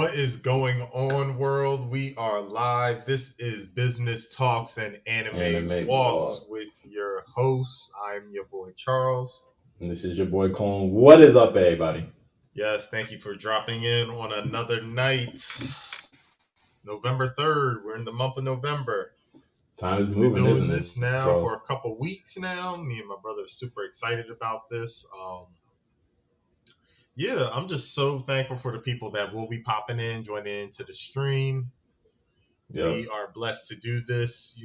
What is going on, world? We are live. This is Business Talks and Anime Anime Walks Walk. with your host. I'm your boy Charles. And this is your boy Colin. What is up, everybody? Yes, thank you for dropping in on another night. November 3rd. We're in the month of November. Time is We've been moving, doing isn't it, this now for Charles? a couple weeks now. Me and my brother are super excited about this. Yeah, I'm just so thankful for the people that will be popping in, joining into the stream. Yep. We are blessed to do this.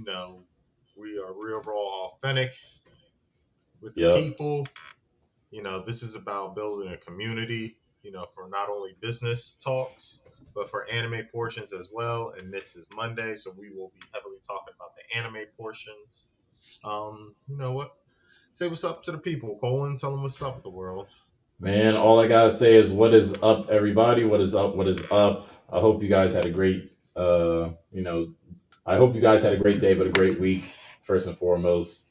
We are real, raw, authentic with the Yep. people. This is about building a community, for not only business talks, but for anime portions as well. And this is Monday, so we will be heavily talking about the anime portions. You know what? Say what's up to the people. Colin, tell them what's up with the world. Man, all I gotta say is what is up, everybody? What is up? What is up? I hope you guys had a great I hope you guys had a great day, but a great week, first and foremost.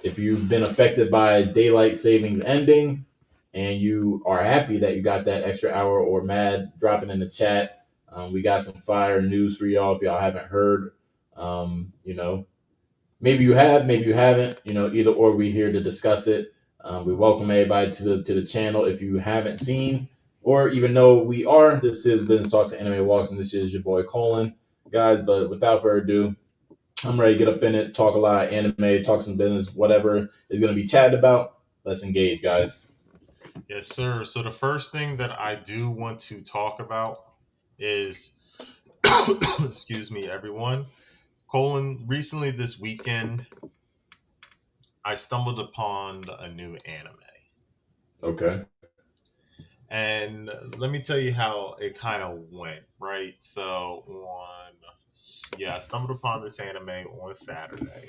If you've been affected by daylight savings ending and you are happy that you got that extra hour or mad, dropping in the chat. We got some fire news for y'all if y'all haven't heard. You know, maybe you have, maybe you haven't. Either or, we here to discuss it. We welcome everybody to the channel. If you haven't seen or even know we are, this is Business Talks and Anime Walks, and this is your boy Colin, guys. But without further ado, I'm ready to get up in it, talk a lot of anime, talk some business, whatever is going to be chatted about. Let's engage, guys. Yes, sir. So the first thing that I do want to talk about is, excuse me, everyone. Colin, recently this weekend, I stumbled upon a new anime. Okay. And let me tell you how it kind of went, right? I stumbled upon this anime on Saturday,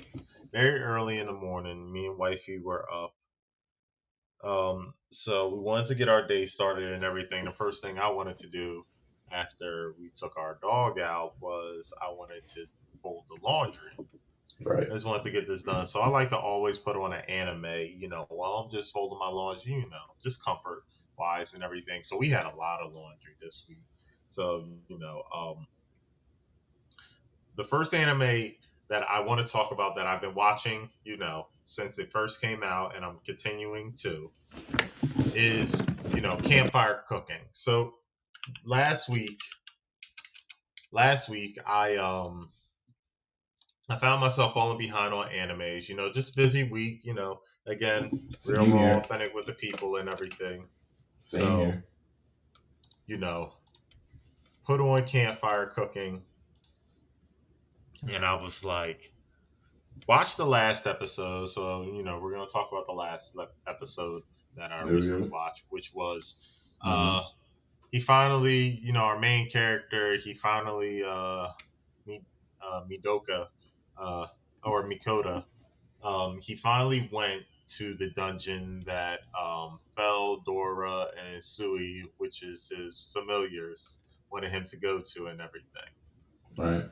very early in the morning. Me and wifey were up. So we wanted to get our day started and everything. The first thing I wanted to do after we took our dog out was I wanted to fold the laundry. Right. I just wanted to get this done. So I like to always put on an anime, while I'm just folding my laundry, just comfort wise and everything. So we had a lot of laundry this week. So, the first anime that I want to talk about that I've been watching, since it first came out and I'm continuing to, is, campfire cooking. So last week, I found myself falling behind on animes, just busy week, again, real Same raw, here. authentic with the people and everything. Same So, here. you know, put on campfire cooking, and I was like, watch the last episode. So, we're going to talk about the last episode that I recently Review. watched, which was, Mm-hmm. he finally, our main character, he finally, Midoka, uh, or Mikota, he finally went to the dungeon that Fel, Dora, and Sui, which is his familiars, wanted him to go to and everything. Right.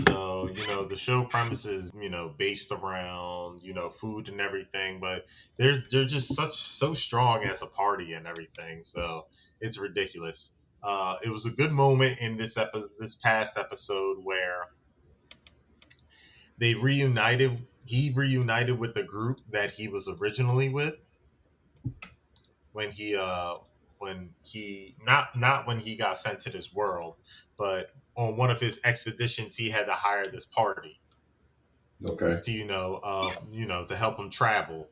So, the show premise is, based around, food and everything, but they're just so strong as a party and everything. So it's ridiculous. It was a good moment in this past episode where they reunited. He reunited with the group that he was originally with when he not when he got sent to this world, but on one of his expeditions, he had to hire this party Okay. to to help him travel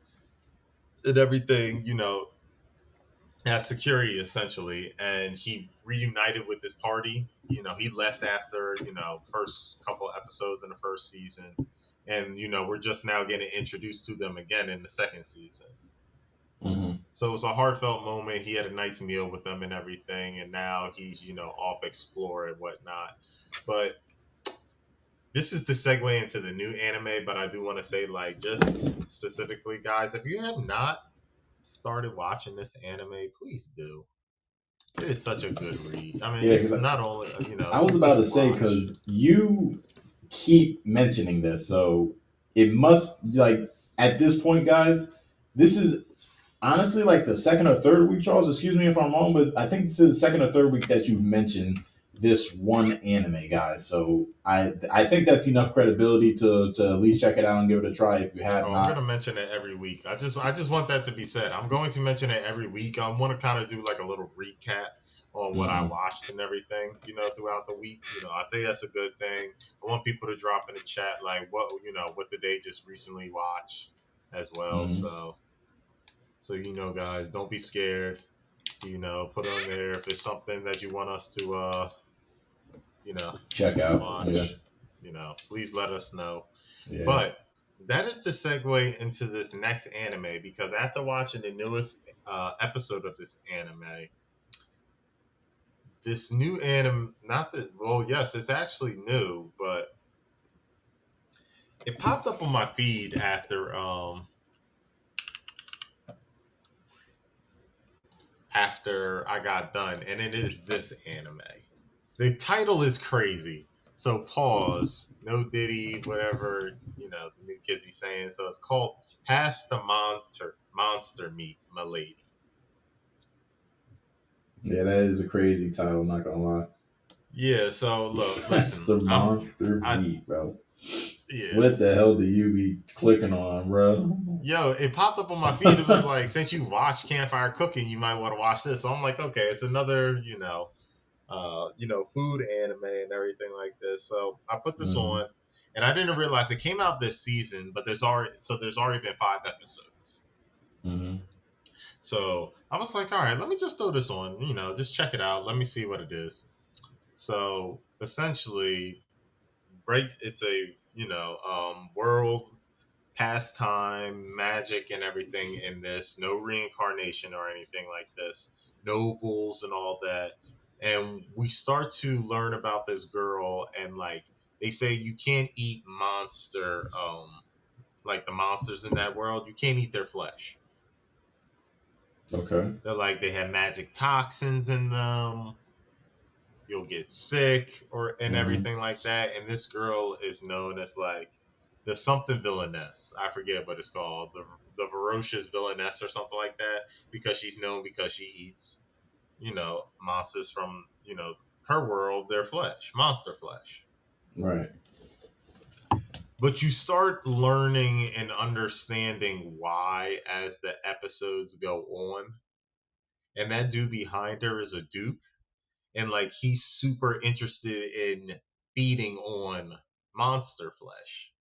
and everything, as security essentially. And he reunited with this party. He left after first couple episodes in the first season, and we're just now getting introduced to them again in the second season. Mm-hmm. So it was a heartfelt moment. He had a nice meal with them and everything, and now he's off exploring and whatnot. But this is the segue into the new anime. But I do want to say, like, just specifically, guys, if you have not started watching this anime, please do. It is such a good read. I mean, Yeah, because it's not only I it's a was about good to say watch. because you keep mentioning this, so it must like at this point, guys. This is honestly like the second or third week, Charles. Excuse me if I'm wrong, but I think this is the second or third week that you've mentioned this one anime, guys. So I think that's enough credibility to at least check it out and give it a try if you have Oh, I'm gonna not. mention it every week. I just want that to be said. I'm going to mention it every week. I want to kind of do like a little recap on what I Hmm. watched and everything, throughout the week. I think that's a good thing. I want people to drop in the chat like what did they just recently watch as well. Hmm. So guys, don't be scared to put on there if it's something that you want us to you know Check out. Yeah. watch. Please let us know. Yeah. But that is the segue into this next anime because after watching the newest episode of this anime, this new anime, not that, well, yes, it's actually new, but it popped up on my feed after I got done, and it is this anime. The title is crazy. So pause, no Diddy, whatever, the new kids he's saying. So it's called Pass the Monster Meat, Milady. Yeah, that is a crazy title, not gonna lie. Yeah, so look, That's listen, the monster I, meat, bro. yeah. What the hell do you be clicking on, bro? Yo, it popped up on my feed. It was like, since you watched Campfire Cooking, you might want to watch this. So I'm like, okay, it's another, food anime and everything like this. So I put this Hmm. on, and I didn't realize it came out this season, but there's already been 5 episodes. Hmm. So I was like, all right, let me just throw this on, just check it out. Let me see what it is. So essentially, it's a world pastime, magic, and everything in this. No reincarnation or anything like this. No bulls and all that. And we start to learn about this girl, and like they say, you can't eat like the monsters in that world. You can't eat their flesh. Okay. They're like they have magic toxins in them. You'll get sick or and Hmm. everything like that. And this girl is known as like the something villainess. I forget what it's called. The ferocious villainess or something like that because she's known because she eats, monsters from, her world, their flesh, monster flesh. Right. But you start learning and understanding why as the episodes go on. And that dude behind her is a duke and like he's super interested in feeding on monster flesh.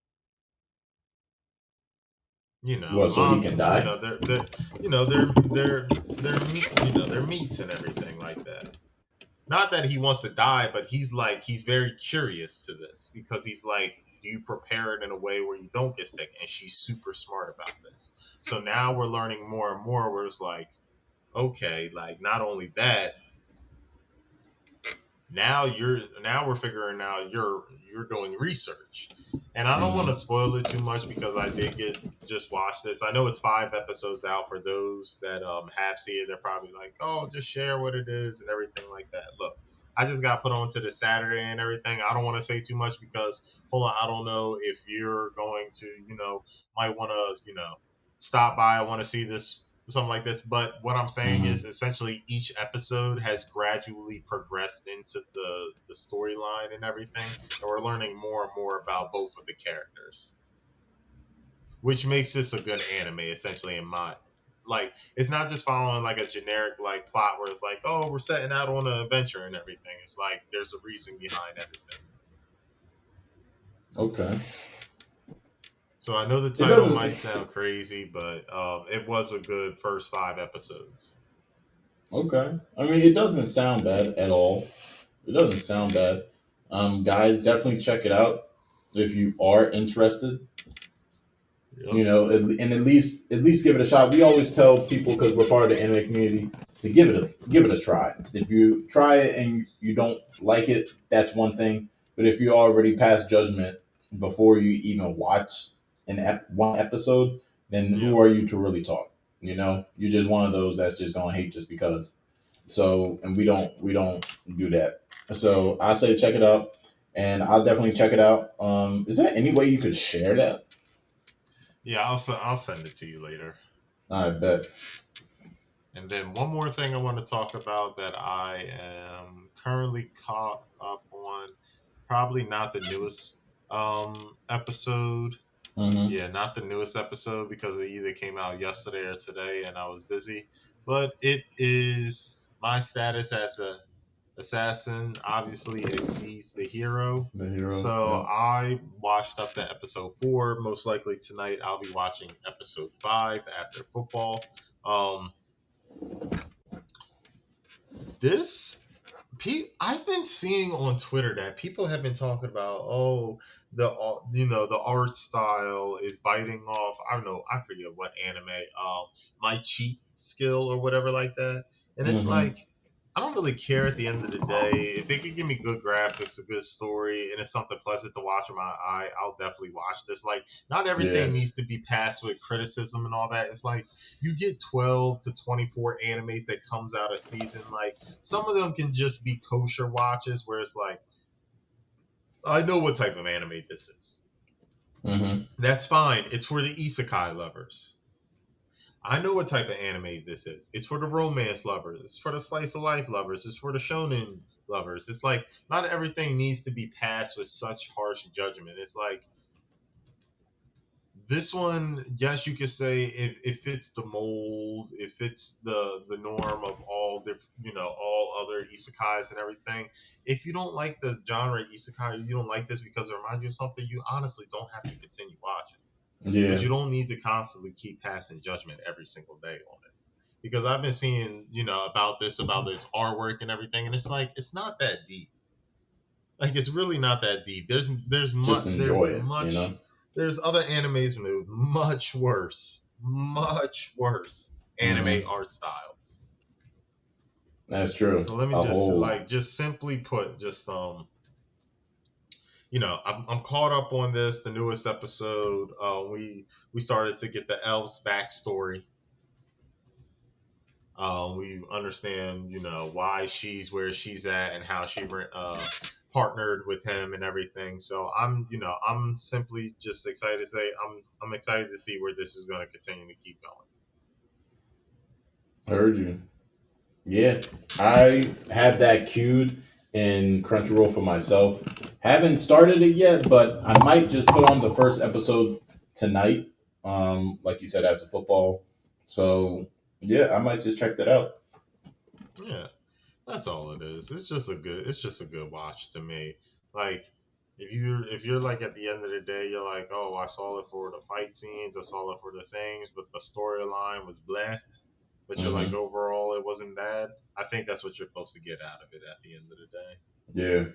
Well, so he can die. They're meat, their meats and everything like that. Not that he wants to die, but he's very curious to this because he's like, do you prepare it in a way where you don't get sick? And she's super smart about this. So now we're learning more and more where it's like, okay, like not only that, now we're figuring out you're doing research, and I don't want to Hmm. spoil it too much because I did get just watch this. I know it's 5 episodes out. For those that have seen it, they're probably like, oh, just share what it is and everything like that. Look, I just got put onto the Saturday and everything. I don't want to say too much because hold on, I don't know if you're going to might want to stop by. I want to see this, something like this. But what I'm saying is Hmm. essentially each episode has gradually progressed into the storyline and everything, and we're learning more and more about both of the characters, which makes this a good anime. Essentially, in my like, it's not just following like a generic like plot where it's like, oh, we're setting out on an adventure and everything. It's like there's a reason behind everything. Okay. So I know the It title doesn't. might sound crazy, but it was a good first 5 episodes. Okay. I mean, it doesn't sound bad at all. It doesn't sound bad. Guys, definitely check it out if you are interested. Yep. And at least give it a shot. We always tell people because we're part of the anime community to give it a try. If you try it and you don't like it, that's one thing. But if you already pass judgment before you even watch one episode, then who Yep. are you to really talk? You're just one of those that's just gonna hate just because. So, and we don't do that. So I say check it out, and I'll definitely check it out. Is there any way you could share that? Yeah. I'll send it to you later. I bet. And then one more thing I want to talk about that I am currently caught up on. Probably not the newest episode. Mm-hmm. Yeah, not the newest episode because it either came out yesterday or today and I was busy. But it is my status as a assassin obviously exceeds the hero. The hero. So Yep. I watched up to episode 4. Most likely tonight I'll be watching episode 5 after football. Um, this I've been seeing on Twitter that people have been talking about, oh, the art style is biting off. I don't know, I forget what anime, my cheat skill or whatever like that. And it's Mm-hmm. like I don't really care at the end of the day if they could give me good graphics, a good story, and it's something pleasant to watch with my eye. I'll definitely watch this. Like, not Yeah. everything needs to be passed with criticism and all that. It's like you get 12 to 24 animes that comes out a season. Like some of them can just be kosher watches where it's like, I know what type of anime this is. Mm-hmm. That's fine. It's for the isekai lovers. I know what type of anime this is. It's for the romance lovers. It's for the slice of life lovers. It's for the shonen lovers. It's like not everything needs to be passed with such harsh judgment. It's like this one, yes, you could say it fits the mold, it fits the norm of all the all other isekais and everything. If you don't like the genre isekai, you don't like this because it reminds you of something, you honestly don't have to continue watching. But Yeah. you don't need to constantly keep passing judgment every single day on it. Because I've been seeing, about this artwork and everything, and it's like it's not that deep. Like it's really not that deep. Just enjoy it. There's other animes with much worse anime Mm-hmm. art styles. That's true. So let me A just whole. like just simply put, I'm caught up on this. The newest episode, we started to get the elf's backstory. We understand, why she's where she's at and how she partnered with him and everything. So I'm simply just excited to say I'm excited to see where this is going to continue to keep going. Heard you. Yeah, I have that queued in Crunchyroll for myself. Haven't started it yet, but I might just put on the first episode tonight. Like you said, after football. So yeah, I might just check that out. Yeah, that's all it is. It's just a good watch to me. Like if you're like at the end of the day, you're like, oh, I saw it for the fight scenes, I saw it for the things, but the storyline was blah. But you're like Hmm. overall it wasn't bad. I think that's what you're supposed to get out of it at the end of the day. Yeah.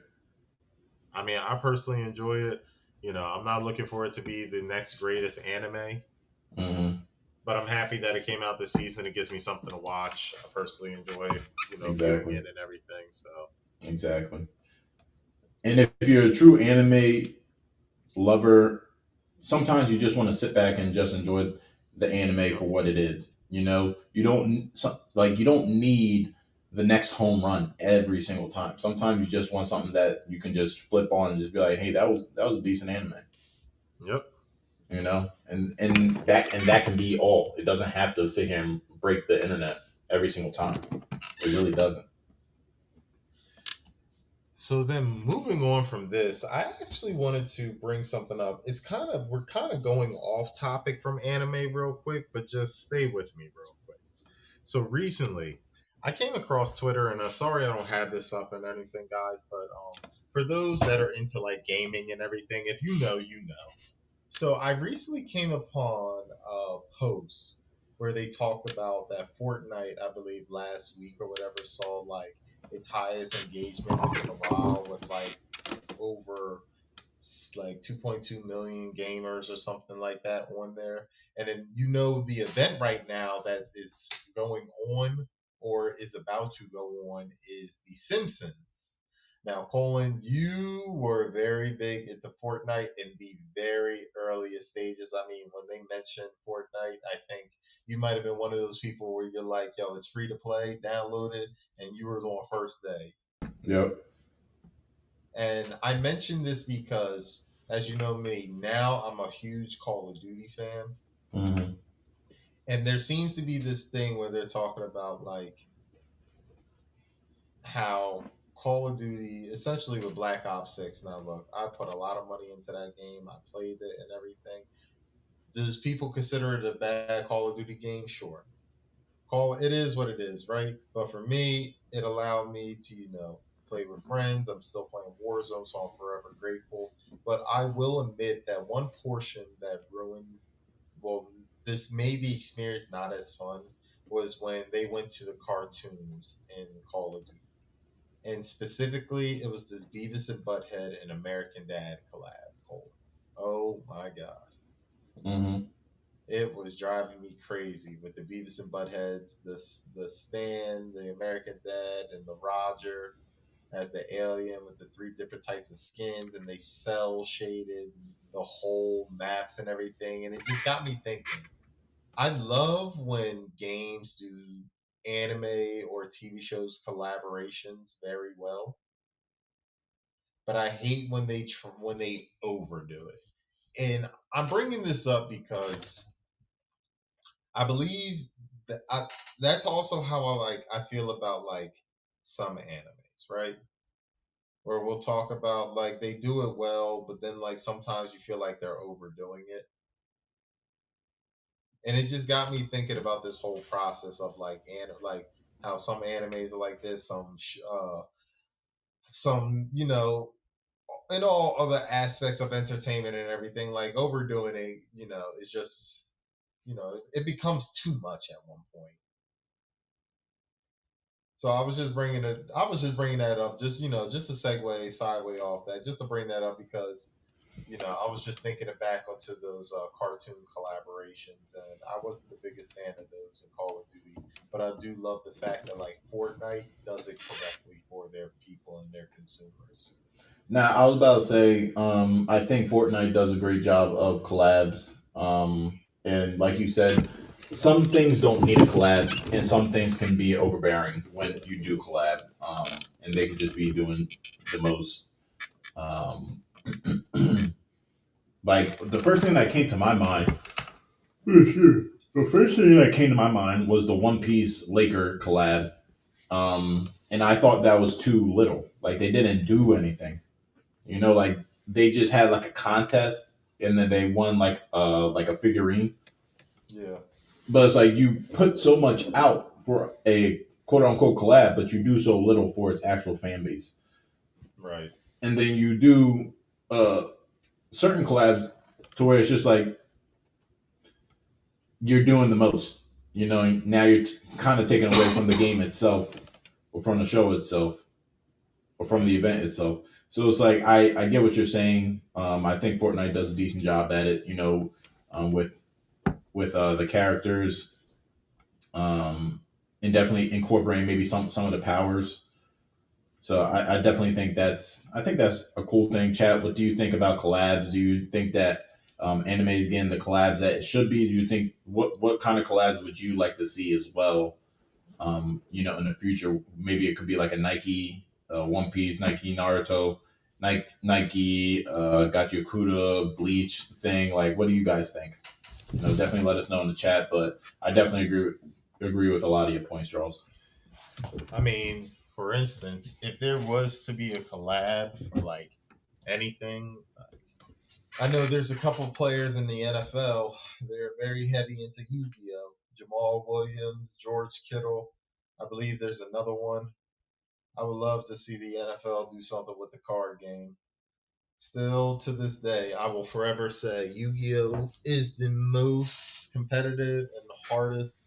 I mean, I personally enjoy it. I'm not looking for it to be the next greatest anime, Hmm. but I'm happy that it came out this season. It gives me something to watch. I personally enjoy, viewing Exactly. it and everything. So, Exactly. And if you're a true anime lover, sometimes you just want to sit back and just enjoy the anime for what it is. You don't need the next home run every single time. Sometimes you just want something that you can just flip on and just be like, "Hey, that was a decent anime," yep. and that can be all. It doesn't have to sit here and break the internet every single time. It really doesn't. So then moving on from this, I actually wanted to bring something up. We're kind of going off topic from anime real quick, but just stay with me real quick. So recently, I came across Twitter, and sorry I don't have this up and anything, guys, but for those that are into like gaming and everything, if you know, you know. So I recently came upon a post where they talked about that Fortnite, I believe last week or whatever, saw like its highest engagement within a while with like over like 2.2 million gamers or something like that on there. And then the event right now that is going on or is about to go on is The Simpsons. Now, Colin, you were very big into Fortnite in the very earliest stages. I mean, when they mentioned Fortnite, I think you might have been one of those people where you're like, yo, it's free to play, download it, and you were on first day. Yep. And I mention this because, as you know me, now I'm a huge Call of Duty fan. Hmm. And there seems to be this thing where they're talking about like how Call of Duty, essentially with Black Ops 6. Now, look, I put a lot of money into that game. I played it and everything. Does people consider it a bad Call of Duty game? Sure. It is what it is, right? But for me, it allowed me to, play with friends. I'm still playing Warzone, so I'm forever grateful. But I will admit that one portion that ruined, well, this made the experience not as fun was when they went to the cartoons in Call of Duty. And specifically, it was this Beavis and Butthead and American Dad collab. Oh my god. Hmm. It was driving me crazy with the Beavis and Buttheads, the Stan, the American Dad, and the Roger as the alien with the three different types of skins, and they cell shaded the whole maps and everything, and it just got me thinking. I love when games do anime or TV shows collaborations very well, but I hate when they overdo it. And I'm bringing this up because I believe that's also how I feel about like some animes, right? Where we'll talk about like they do it well, but then like sometimes you feel like they're overdoing it, and it just got me thinking about this whole process of like how some animes are like this, some in all other aspects of entertainment and everything, like overdoing it, is just it becomes too much at one point. So I was just bringing that up, just just a segue sideway off that, just to bring that up because I was just thinking it back onto those cartoon collaborations, and I wasn't the biggest fan of those in Call of Duty, but I do love the fact that like Fortnite does it correctly for their people and their consumers. Now, I was about to say, I think Fortnite does a great job of collabs. And like you said, some things don't need a collab, and some things can be overbearing when you do collab. And they could just be doing the most. Um, like the first thing that came to my mind, the first thing that came to my mind was the One Piece Laker collab. And I thought that was too little. Like they didn't do anything. Like they just had like a contest and then they won like a figurine. Yeah, But it's like you put so much out for a quote unquote collab, but you do so little for its actual fan base. right. And then you do uh certain collabs to where it's just like you're doing the most. And now you're kind of taking away from the game itself or from the show itself or from Right. the event itself. So it's like I get what you're saying. I think Fortnite does a decent job at it. With the characters, and definitely incorporating maybe some of the powers. So I definitely think that's a cool thing. Chat. What do you think about collabs? Do you think that anime is getting the collabs that it should be? Do you think what kind of collabs would you like to see as well? In the future, maybe it could be like a Nike, One Piece, Nike Naruto, Nike, got your Kuda Bleach thing. Like, what do you guys think? Definitely let us know in the chat. But I definitely agree with a lot of your points, Charles. I mean, for instance, if there was to be a collab for like anything, I know there's a couple players in the NFL. They're very heavy into Yu-Gi-Oh. Jamal Williams, George Kittle. I believe there's another one. I would love to see the NFL do something with the card game. Still to this day, I will forever say Yu-Gi-Oh is the most competitive and the hardest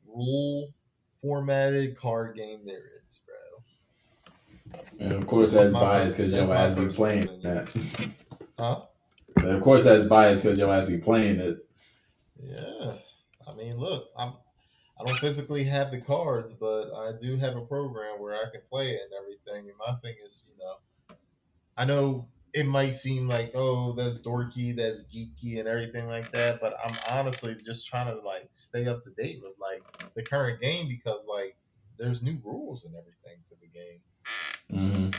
rule formatted card game there is, bro. And of course, That's that's my biased because that's your my ass be personal playing opinion. that. Huh? And of course, that's biased because your ass be playing it. Yeah. I mean, look, I don't physically have the cards, but I do have a program where I can play it and everything. And my thing is, I know it might seem like, oh, that's dorky, that's geeky, and everything like that, but I'm honestly just trying to like stay up to date with like the current game because like there's new rules and everything to the game, Hmm.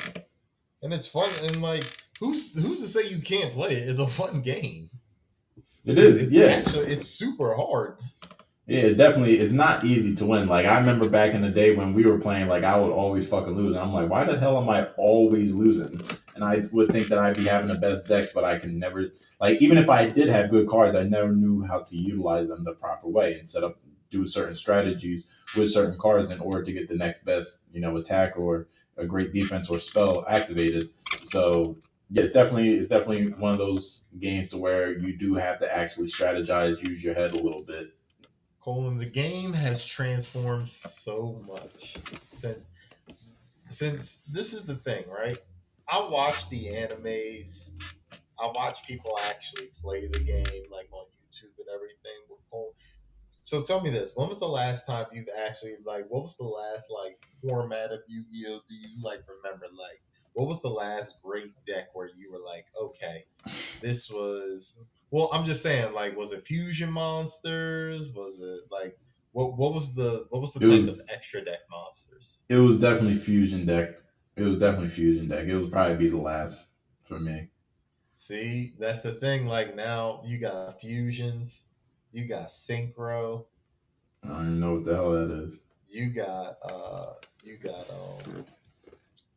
and it's fun. And like, who's to say you can't play it? It's a fun game. It is, It's yeah. actually it's super hard. Yeah, it definitely, it's not easy to win. Like I remember back in the day when we were playing, like I would always fucking lose. And I'm like, why the hell am I always losing? And I would think that I'd be having the best decks, but I can never, like, even if I did have good cards, I never knew how to utilize them the proper way and set up, do certain strategies with certain cards in order to get the next best, attack or a great defense or spell activated. So yeah, it's definitely one of those games to where you do have to actually strategize, use your head a little bit. Colin, the game has transformed so much since this is the thing, right? I watch the animes. I watch people actually play the game, like on YouTube and everything. With Colin. So tell me this: when was the last time you've actually like? What was the last like format of Yu-Gi-Oh? Do you like remember like? What was the last great deck where you were like, okay, this was well, I'm just saying, like, was it fusion monsters? Was it like what was the It type of was extra deck monsters? it was definitely Fusion deck. It was definitely Fusion deck. It would probably be the last for me. See, that's the thing. Like now you got fusions, you got synchro, I don't even know what the hell that is. you got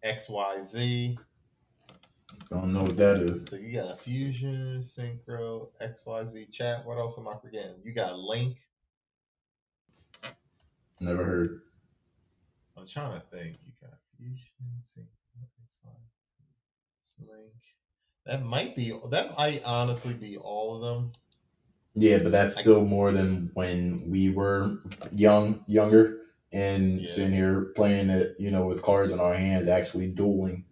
XYZ. I don't know what that is. So you got fusion, synchro, XYZ chat. What else am I forgetting? You got link. Never heard. I'm trying to think. You got fusion, synchro, XYZ, link. That might honestly be all of them. Yeah, but that's I still more than when we were younger, and yeah. sitting here playing it, with cards in our hands, actually dueling.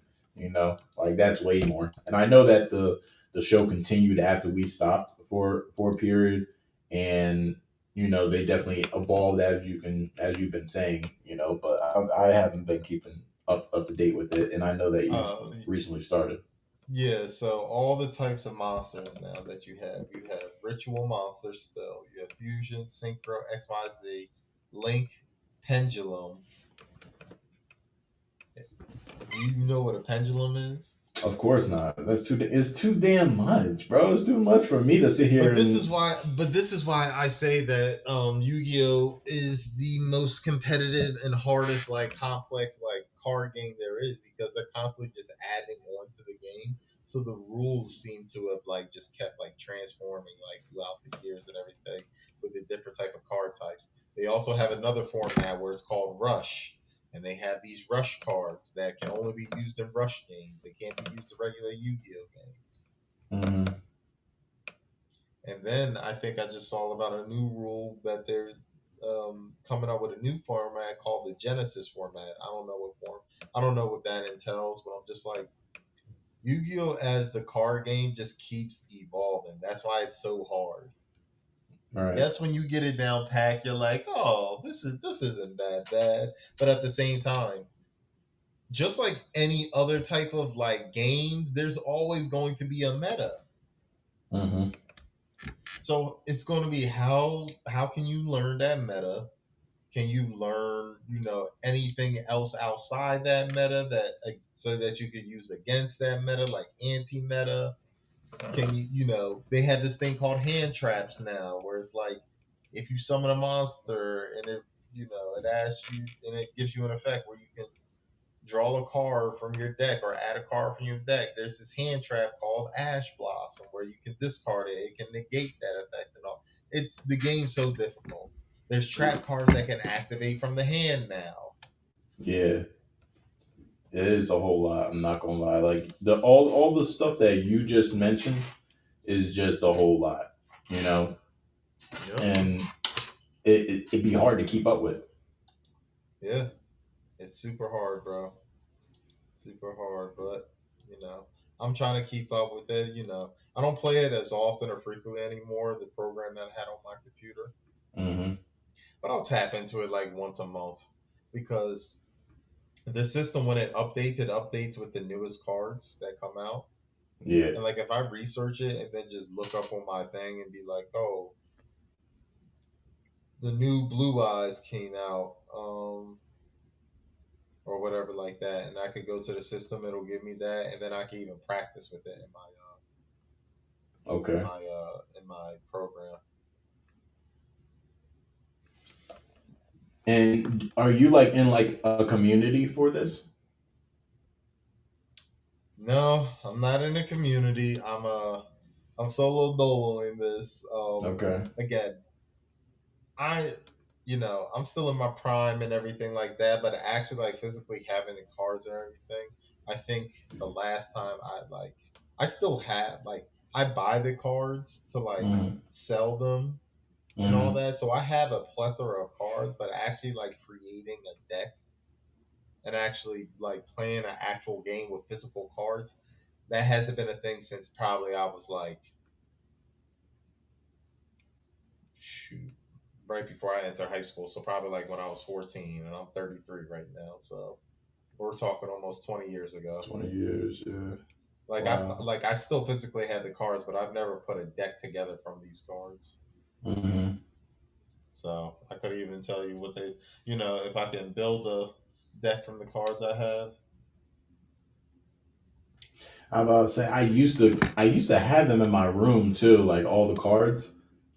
Like that's way more. And I know that the show continued after we stopped for a period, and they definitely evolved as you've been saying. But I haven't been keeping up to date with it, and I know that you've Uh recently started. yeah, so all the types of monsters now that you have ritual monsters still. You have fusion, synchro, XYZ, link, pendulum. Do you know what a pendulum is? Of course not. It's too damn much, bro. It's too much for me to sit here and. But this is why I say that Yu-Gi-Oh is the most competitive and hardest like complex like card game there is because they're constantly just adding on to the game. So the rules seem to have like just kept like transforming like throughout the years and everything with the different type of card types. They also have another format where it's called Rush, and they have these Rush cards that can only be used in Rush games. They can't be used in regular Yu-Gi-Oh games. Mhm. And then I think I just saw about a new rule that they're coming up with a new format called the Genesis format. I don't know what form. I don't know what that entails, but I'm just like Yu-Gi-Oh as the card game just keeps evolving. That's why it's so hard. All right. Yes, when you get it down pack, you're like, oh, this isn't that bad. But at the same time, just like any other type of like games, there's always going to be a meta. Mm-hmm. So it's going to be how can you learn that meta? Can you learn anything else outside that meta that so that you could use against that meta like anti meta? Can they have this thing called hand traps now where it's like if you summon a monster and it asks you and it gives you an effect where you can draw a card from your deck or add a card from your deck. There's this hand trap called Ash Blossom where you can discard it. It can negate that effect and all. It's the game's so difficult. There's trap cards that can activate from the hand now. Yeah, it is a whole lot. I'm not gonna lie. Like all the stuff that you just mentioned is just a whole lot, you know, Yep. and it'd be hard to keep up with. Yeah. It's super hard, bro. Super hard, but I'm trying to keep up with it. I don't play it as often or frequently anymore. The program that I had on my computer, Hmm. but I'll tap into it like once a month because the system when it updates with the newest cards that come out. Yeah. And like if I research it and then just look up on my thing and be like, oh, the new Blue Eyes came out, or whatever like that, and I could go to the system, it'll give me that, and then I can even practice with it Okay. in my program. And are you like in like a community for this? No, I'm not in a community. I'm solo doloing this. Okay. Again, I I'm still in my prime and everything like that, but actually like physically having the cards and everything, I think the last time I still have I buy the cards to like Mm-hmm. sell them and all Mm-hmm. that. So I have a plethora of cards, but actually like creating a deck and actually like playing an actual game with physical cards, that hasn't been a thing since probably I was like shoot right before I entered high school. So probably like when I was 14, and I'm 33 right now. So we're talking almost 20 years ago. 20 years. Yeah. Like Wow. I still physically had the cards, but I've never put a deck together from these cards. Mm-hmm. So I could even tell you what they, if I can build a deck from the cards I have. I about to say I used to have them in my room too, like all the cards.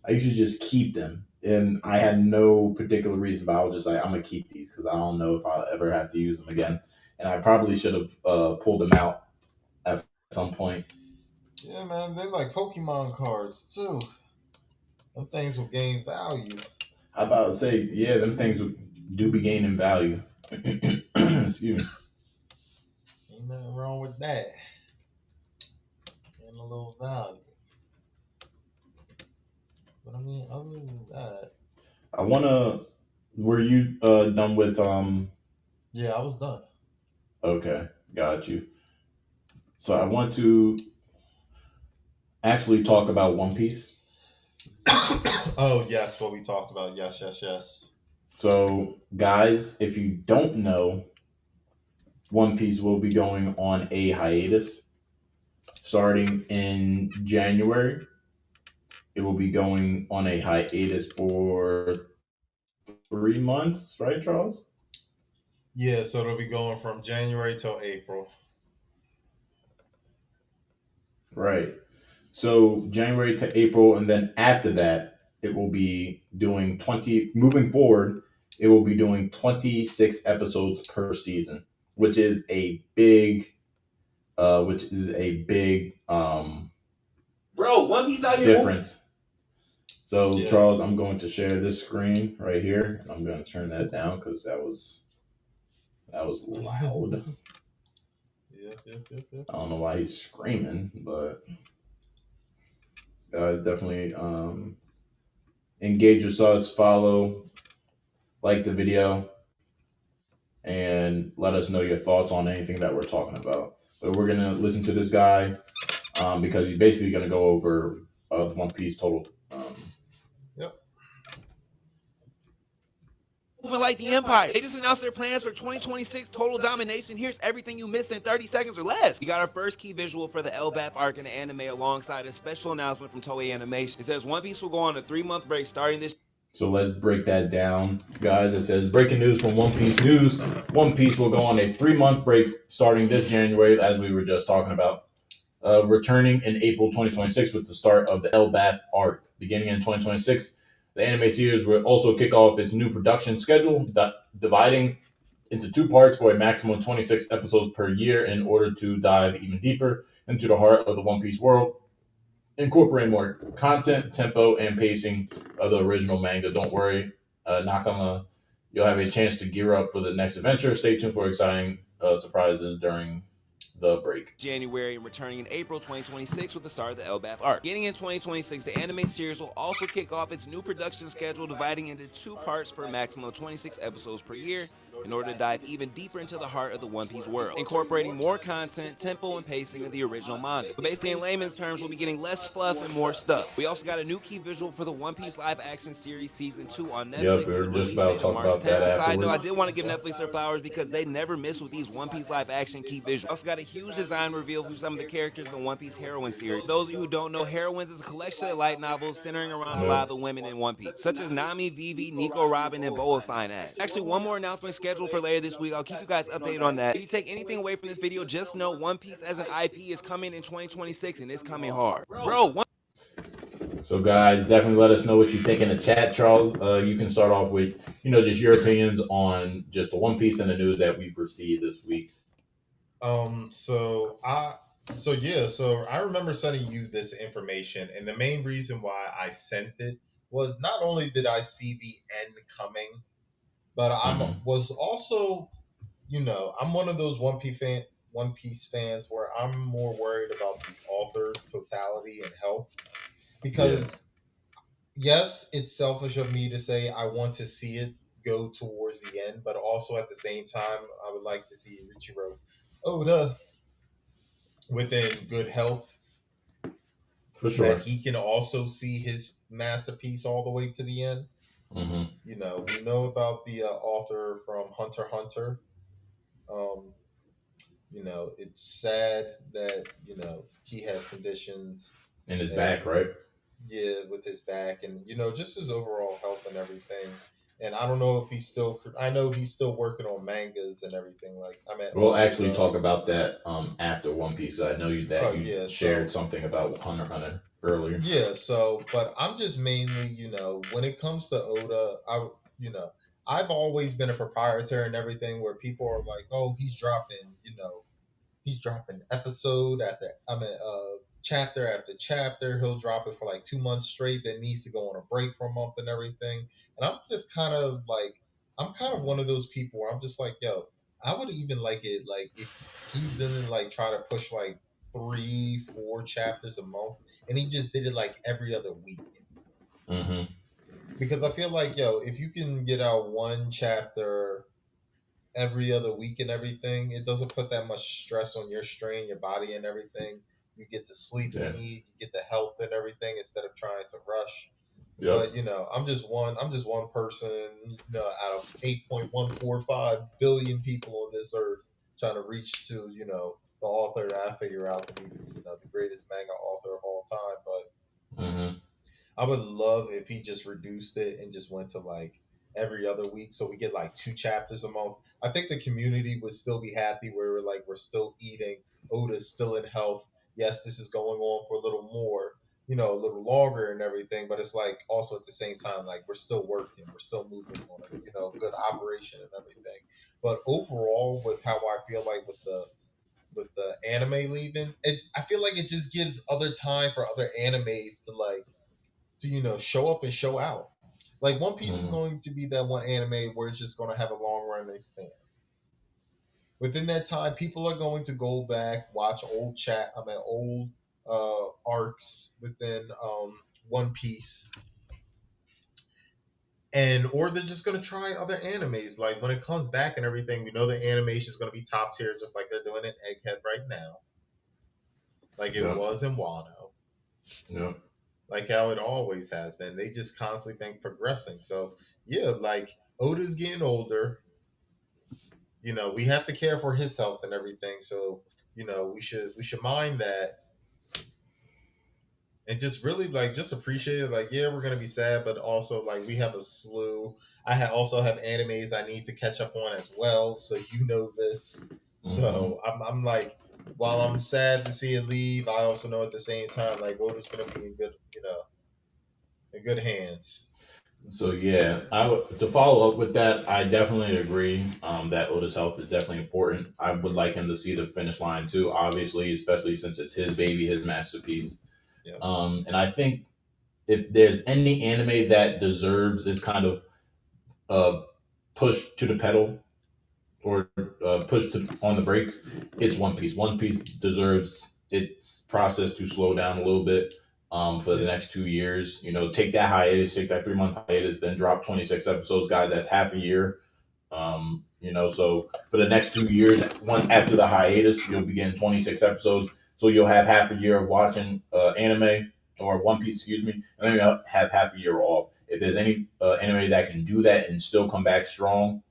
I used to just keep them, and I had no particular reason, but I was just like, I'm gonna keep these because I don't know if I'll ever have to use them again, and I probably should have pulled them out at some point. Yeah, man, they're like Pokemon cards too. Them things will gain value. I about to say, yeah, them things do be gaining value. Excuse me. Ain't nothing wrong with that. And a little value. But I mean, other than that, I wanna. Were you done with? yeah, I was done. Okay, got you. So I want to actually talk about One Piece. Oh yes, what we talked about. Yes, yes, yes. So, guys, if you don't know, One Piece will be going on a hiatus starting in January. It will be going on a hiatus for 3 months, right, Charles? Yeah, so it'll be going from January till April. Right. So, January to April, and then after that, it will be doing 20, moving forward, it will be doing 26 episodes per season, which is a big, Bro, One Piece out here. difference. So, Yeah. Charles, I'm going to share this screen right here, and I'm going to turn that down because that was loud. Yep, yep, yep, yep, I don't yep. know why he's screaming, but guys, definitely engage with us, follow, like the video, and let us know your thoughts on anything that we're talking about. But we're gonna listen to this guy because he's basically gonna go over One Piece total. Yep. Moving like the Empire. They just announced their plans for 2026 total domination. Here's everything you missed in 30 seconds or less. We got our first key visual for the Elbaf arc in the anime alongside a special announcement from Toei Animation. It says One Piece will go on a 3-month break starting this. So let's break that down, guys. It says breaking news from One Piece News. One Piece will go on a 3 month break starting this January, as we were just talking about. Returning in April 2026 with the start of the Elbaf arc. Beginning in 2026, the anime series will also kick off its new production schedule, dividing into two parts for a maximum of 26 episodes per year in order to dive even deeper into the heart of the One Piece world, incorporate more content, tempo, and pacing of the original manga. Don't worry, Nakama, you'll have a chance to gear up for the next adventure. Stay tuned for exciting surprises during the break. January and returning in April 2026 with the start of the Elbaf arc. Beginning in 2026, the anime series will also kick off its new production schedule, dividing into two parts for a maximum of 26 episodes per year in order to dive even deeper into the heart of the One Piece world, incorporating more content, tempo, and pacing of the original manga. But basically, in layman's terms, we'll be getting less fluff and more stuff. We also got a new key visual for the One Piece live action series season 2 on Yep, Netflix, we and are the just release about date to of talk March about that 10th. Side note, I afterwards. did want to give Netflix their flowers because they never miss with these One Piece live action key visuals. Also got a huge design reveal for some of the characters in the One Piece Heroine series. For those of you who don't know, Heroines is a collection of light novels centering around a lot of the women in One Piece, such as Nami, Vivi, Nico, Robin, and Boa Fine Ass. Actually, one more announcement scheduled for later this week. I'll keep you guys updated on that. If you take anything away from this video, just know One Piece as an IP is coming in 2026 and it's coming hard. Bro, So, guys, definitely let us know what you think in the chat. Charles, you can start off with, just your opinions on just the One Piece and the news that we've received this week. Um, so I so I remember sending you this information, and the main reason why I sent it was not only did I see the end coming, but Mm-hmm. was also, I'm one of those One Piece fans where I'm more worried about the author's totality and health, Yeah, because yes, it's selfish of me to say I want to see it go towards the end, but also at the same time I would like to see Richiro Oda within good health, for that sure. he can also see his masterpiece all the way to the end. Mm-hmm. We know about the author from Hunter x Hunter. Um, it's sad that he has conditions, And his and back, right? yeah, with his back, and just his overall health and everything. And I don't know if he's still. I know he's still working on mangas and everything. Like I mean, We'll on his. actually talk about that after One Piece. I know that Oh you yeah. shared So something about Hunter x Hunter earlier. yeah. So, but I'm just mainly, when it comes to Oda, you know, I've always been a proprietor and everything, where people are like, oh, he's dropping episode after, chapter after chapter. He'll drop it for like 2 months straight, then needs to go on a break for a month and everything. And I'm just kind of like, I'm kind of one of those people where I'm just like, yo, I would even like it like if he didn't like try to push like 3, 4 chapters a month, and he just did it like every other week. Mm-hmm. Because I feel like, yo, if you can get out one chapter every other week and everything, it doesn't put that much stress on your strain, your body and everything. You get the sleep you Yeah. need, you get the health and everything instead of trying to rush. Yep. But I'm just one person, out of 8.145 billion people on this earth, trying to reach to, the author that I figure out to be, the greatest manga author of all time. But Mm-hmm. I would love if he just reduced it and just went to like every other week, so we get like 2 chapters a month. I think the community would still be happy where we're still eating. Oda's still in health. Yes, this is going on for a little more, a little longer and everything, but it's like also at the same time, like we're still working, we're still moving on a, good operation and everything. But overall, with how I feel like with the anime leaving, I feel like it just gives other time for other animes to show up and show out. Like One Piece is Mm-hmm. going to be that one anime where it's just going to have a long running stand. Within that time, people are going to go back, watch old arcs within One Piece, and or they're just going to try other animes. Like when it comes back and everything, we know the animation is going to be top tier, just like they're doing in Egghead right now, like it Yep. was in Wano, Yep. like how it always has been. They just constantly been progressing. So yeah, like Oda's getting older. We have to care for his health and everything. So we should mind that, and just really like just appreciate it. Like yeah, we're gonna be sad, but also like we have a slew. Also have animes I need to catch up on as well. So this. Mm-hmm. So I'm like, while I'm sad to see it leave, I also know at the same time like Oda's gonna be in good hands. So yeah, to follow up with that, I definitely agree that Oda's health is definitely important. I would like him to see the finish line too, obviously, especially since it's his baby, his masterpiece. Yeah. And I think if there's any anime that deserves this kind of uh, push to the pedal or push on the brakes, it's One Piece. One Piece deserves its process to slow down a little bit for the Yeah. next 2 years. Take that hiatus, take that 3 month hiatus, then drop 26 episodes, guys. That's half a year. So for the next 2 years, one after the hiatus, you'll be getting 26 episodes. So you'll have half a year of watching anime or One Piece, excuse me, and then you'll have half a year off. If there's any anime that can do that and still come back strong,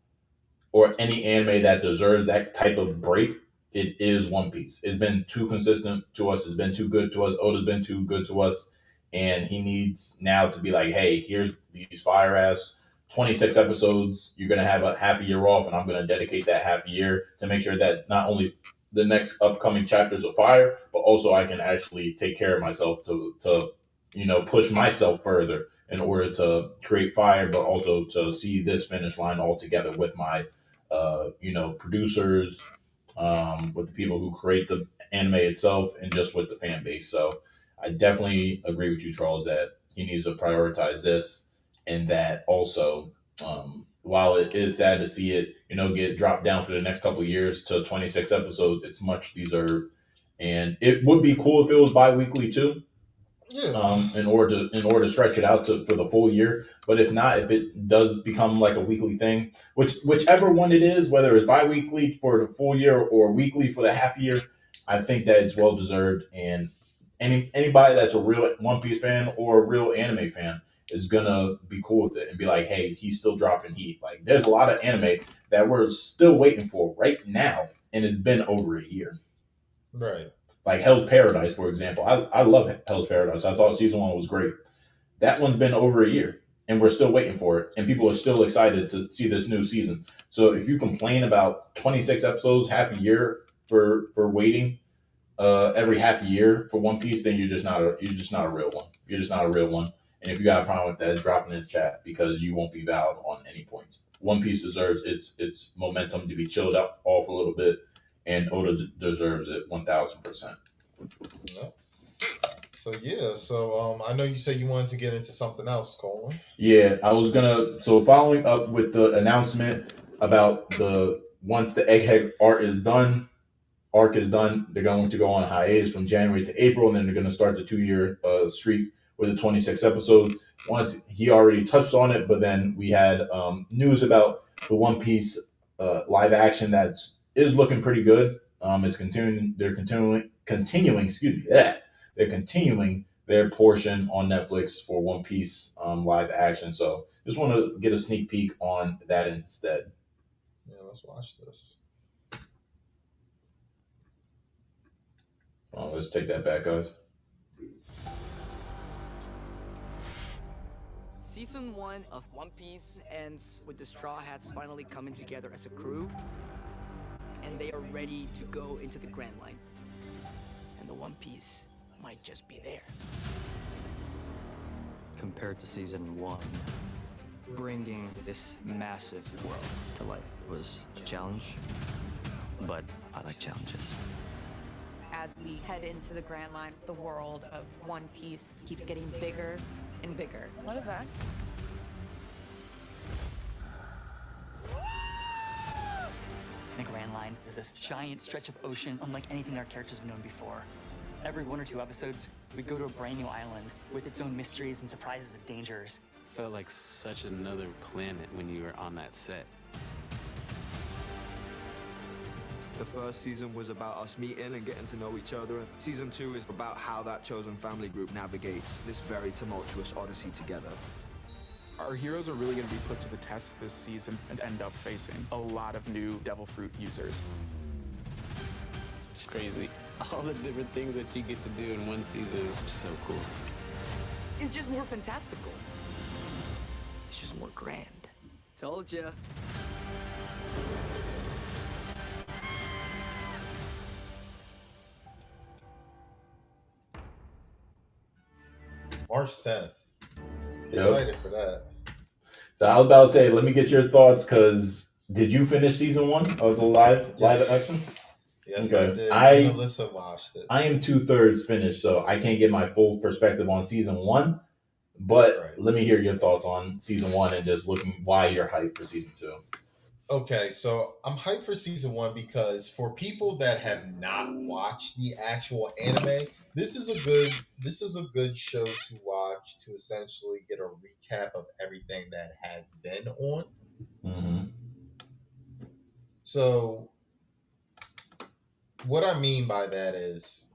or any anime that deserves that type of break, it is One Piece. It's been too consistent to us. It's been too good to us. Oda's been too good to us, and he needs now to be like, hey, here's these fire ass 26 episodes. You're gonna have a half a year off, and I'm gonna dedicate that half a year to make sure that not only the next upcoming chapters are fire, but also I can actually take care of myself to push myself further in order to create fire, but also to see this finish line all together with my, producers, with the people who create the anime itself, and just with the fan base. So I definitely agree with you, Charles, that he needs to prioritize this, and that also, while it is sad to see it, get dropped down for the next couple of years to 26 episodes, it's much deserved. And it would be cool if it was bi-weekly too, Yeah. in order to stretch it out for the full year. But if not, if it does become like a weekly thing, whichever one it is, whether it's bi-weekly for the full year or weekly for the half year, I think that it's well deserved. And anybody that's a real One Piece fan or a real anime fan is gonna be cool with it and be like, hey, he's still dropping heat. Like, there's a lot of anime that we're still waiting for right now, and it's been over a year. Right. Like Hell's Paradise, for example. I love Hell's Paradise. I thought season one was great. That one's been over a year, and we're still waiting for it, and people are still excited to see this new season. So if you complain about 26 episodes, half a year for waiting, every half a year for One Piece, then you're just not a real one. You're just not a real one. And if you got a problem with that, drop it in the chat, because you won't be valid on any points. One Piece deserves its momentum to be chilled out off a little bit, and Oda deserves it 1,000%. Yeah. So yeah, I know you said you wanted to get into something else, Colin. Yeah, I was gonna. So following up with the announcement about once the Egghead arc is done, they're going to go on hiatus from January to April, and then they're going to start the 2 year streak with the 26 episodes. Once he already touched on it, but then we had news about the One Piece live action that is looking pretty good. It's continuing. They're continuing. Excuse me. Yeah, they're continuing their portion on Netflix for One Piece live action. So just want to get a sneak peek on that instead. Yeah, let's watch this. Let's take that back, guys. Season 1 of One Piece ends with the Straw Hats finally coming together as a crew, and they are ready to go into the Grand Line. And the One Piece might just be there. Compared to season 1, bringing this massive world to life was a challenge, but I like challenges. As we head into the Grand Line, the world of One Piece keeps getting bigger and bigger. What is that? The Grand Line is this giant stretch of ocean unlike anything our characters have known before. Every 1 or 2 episodes, we go to a brand new island with its own mysteries and surprises and dangers. Felt like such another planet when you were on that set. The first season was about us meeting and getting to know each other. Season 2 is about how that chosen family group navigates this very tumultuous odyssey together. Our heroes are really going to be put to the test this season and end up facing a lot of new Devil Fruit users. It's crazy. All the different things that you get to do in one season is so cool. It's just more fantastical. It's just more grand. Told ya. March 10th. Yep. Excited for that. So I was about to say, let me get your thoughts, because did you finish season 1 of the live action? Yes, Okay. I did. Alyssa watched it. I am 2/3 finished, so I can't get my full perspective on season 1. But Right. let me hear your thoughts on season 1 and just looking why you're hyped for season 2. Okay, so I'm hyped for season 1 because for people that have not watched the actual anime, this is a good show to watch to essentially get a recap of everything that has been on. Mm-hmm. So what I mean by that is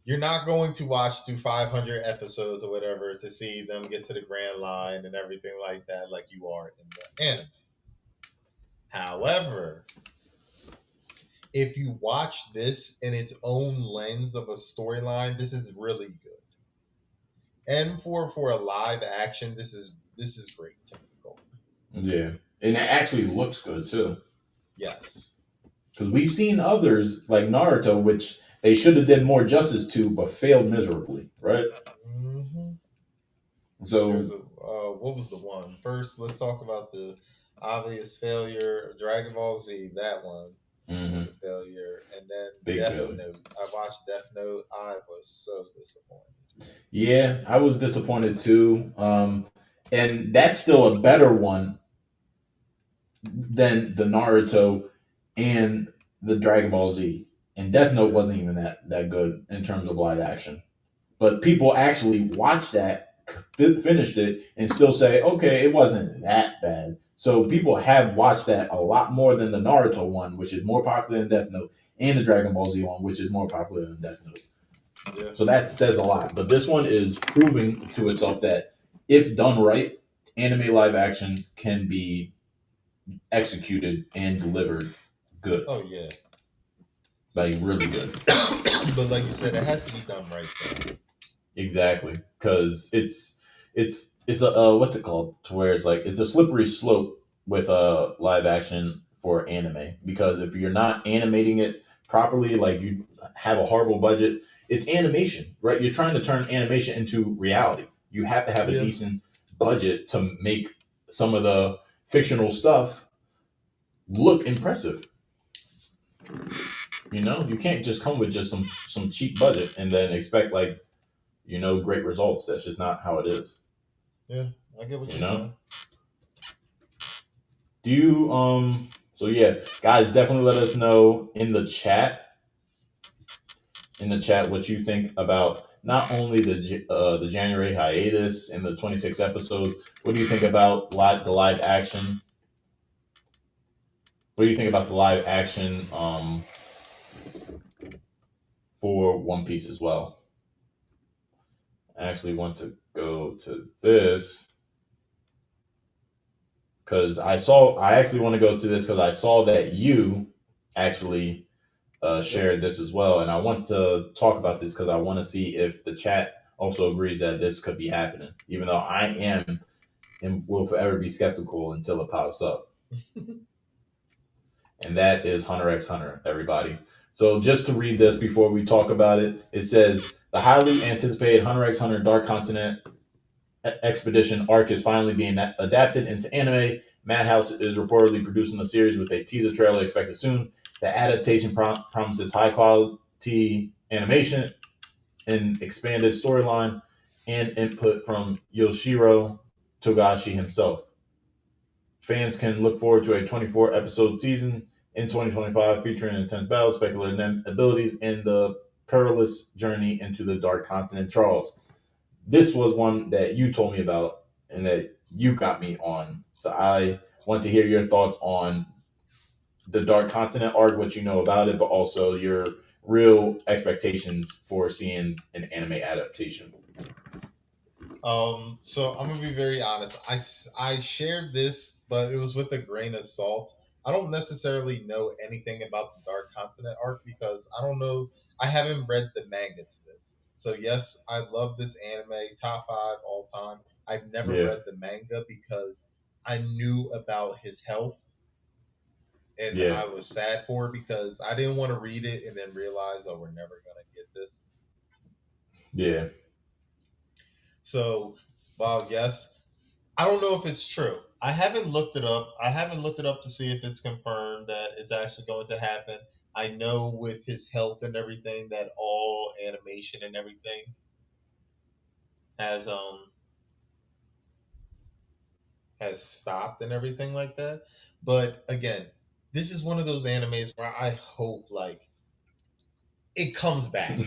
you're not going to watch through 500 episodes or whatever to see them get to the Grand Line and everything like that, like you are in the anime. However, if you watch this in its own lens of a storyline, this is really good. And for a live action, this is great to me. Yeah, and it actually looks good too. Yes. Because we've seen others like Naruto, which they should have done more justice to, but failed miserably, right? Hmm. There's So a what was the one? First, let's talk about the obvious failure. Dragon Ball Z, that one was mhm, a failure, and then big Death failure. Note. I watched Death Note. I was so disappointed. Yeah, I was disappointed too. And that's still a better one than the Naruto and the Dragon Ball Z. And Death Note Yeah, wasn't even that good in terms of live action. But people actually watched that, finished it, and still say, okay, it wasn't that bad. So people have watched that a lot more than the Naruto one, which is more popular than Death Note, and the Dragon Ball Z one, which is more popular than Death Note. yeah. So that says a lot. But this one is proving to itself that if done right, anime live action can be executed and delivered good, Oh yeah. like really good. But like you said, it has to be done right though. Exactly, because it's a what's it called? To where it's like it's a slippery slope with live action for anime, because if you're not animating it properly, like you have a horrible budget, it's animation, right? You're trying to turn animation into reality. You have to have a Yeah. decent budget to make some of the fictional stuff look impressive. You know, you can't just come with just some cheap budget and then expect like great results. That's just not how it is. Yeah, I get what You you're know. saying. Do you So yeah, guys, definitely let us know in the chat what you think about not only the January hiatus and the 26 episodes. What do you think about the live action? What do you think about the live action for One Piece as well? I actually want to go to this because I actually want to go to this because I saw that you actually Yep. shared this as well, and I want to talk about this because I want to see if the chat also agrees that this could be happening, even though I am and will forever be skeptical until it pops up. And that is Hunter x Hunter, everybody. So just to read this before we talk about it, it says the highly anticipated Hunter x Hunter Dark Continent Expedition arc is finally being adapted into anime. Madhouse is reportedly producing the series with a teaser trailer expected soon. The adaptation promises high quality animation and expanded storyline and input from Yoshiro Togashi himself. Fans can look forward to a 24 episode season in 2025 featuring intense battles, speculative abilities, and the perilous journey into the Dark Continent. Charles, this was one that you told me about and that you got me on. So I want to hear your thoughts on the Dark Continent arc, what you know about it, but also your real expectations for seeing an anime adaptation. So I'm gonna be very honest. I shared this, but it was with a grain of salt. I don't necessarily know anything about the Dark Continent arc because I don't know. I haven't read the manga to this. So yes, I love this anime, top five all time. I've never Yeah, read the manga because I knew about his health and yeah, I was sad for it because I didn't want to read it and then realize, oh, we're never gonna get this. yeah. So, while yes, I don't know if it's true. I haven't looked it up. I haven't looked it up to see if it's confirmed that it's actually going to happen. I know with his health and everything that all animation and everything has has stopped and everything like that. But again, this is one of those animes where I hope like it comes back.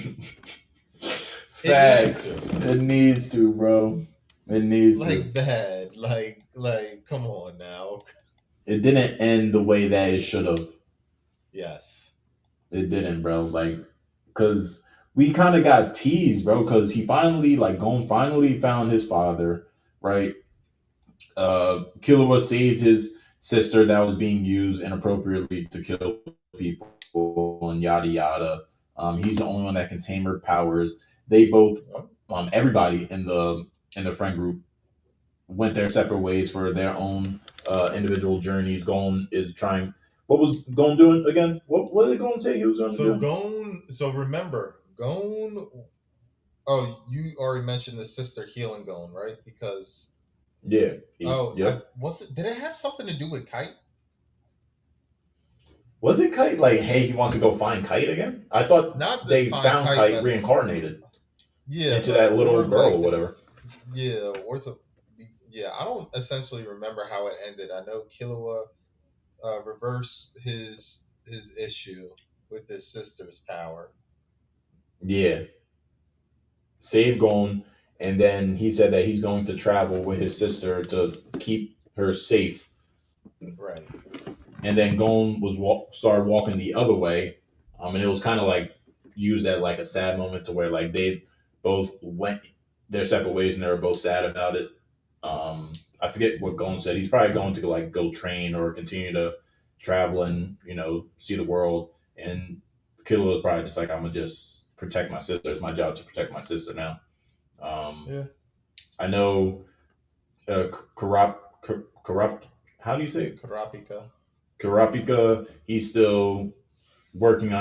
It needs Facts. to. It needs to, bro. It needs to. Like bad. Like come on now. It didn't end the way that it should have. Yes. It didn't, bro. Like, cause we kind of got teased, bro. Cause he finally, like, Gon finally found his father, right? Killua saved his sister that was being used inappropriately to kill people and yada yada. He's the only one that can tame her powers. They both, everybody in the friend group went their separate ways for their own individual journeys. Gon is trying. What was Gon doing again? What did Gon say he was going to So do? Gon So remember, Gon. Oh, you already mentioned the sister healing Gon, right? Because Yeah. I Yep. was it. Did it have something to do with Kite? Was it Kite? Like, hey, he wants to go find Kite again? I thought Not the they fine found Kite, Kite but reincarnated yeah, into but that or little girl like or the whatever. yeah, or to yeah. I don't essentially remember how it ended. I know Killua reversed his issue with his sister's power. Yeah. Save Gon, and then he said that he's going to travel with his sister to keep her safe. Right. And then Gon started walking the other way, and it was kind of like used at like a sad moment to where like they both went their separate ways and they were both sad about it. I forget what Gon said. He's probably going to like go train or continue to travel and see the world. And Killua was probably just like, I'm gonna just protect my sister. It's my job to protect my sister now. Um, Yeah. I know Corrupt. How do you say Yeah. it? Karapika. Karapika. He's still working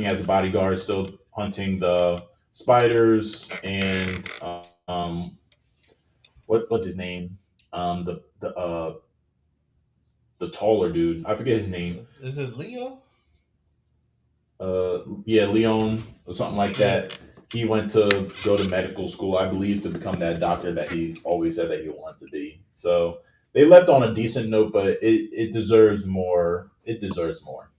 as a bodyguard, still hunting the spiders and what's his name? The taller dude. I forget his name. Is it Leo? Yeah, Leon or something like Yeah. that. He went to go to medical school, I believe, to become that doctor that he always said that he wanted to be. So they left on a decent note, but it deserves more. It deserves more.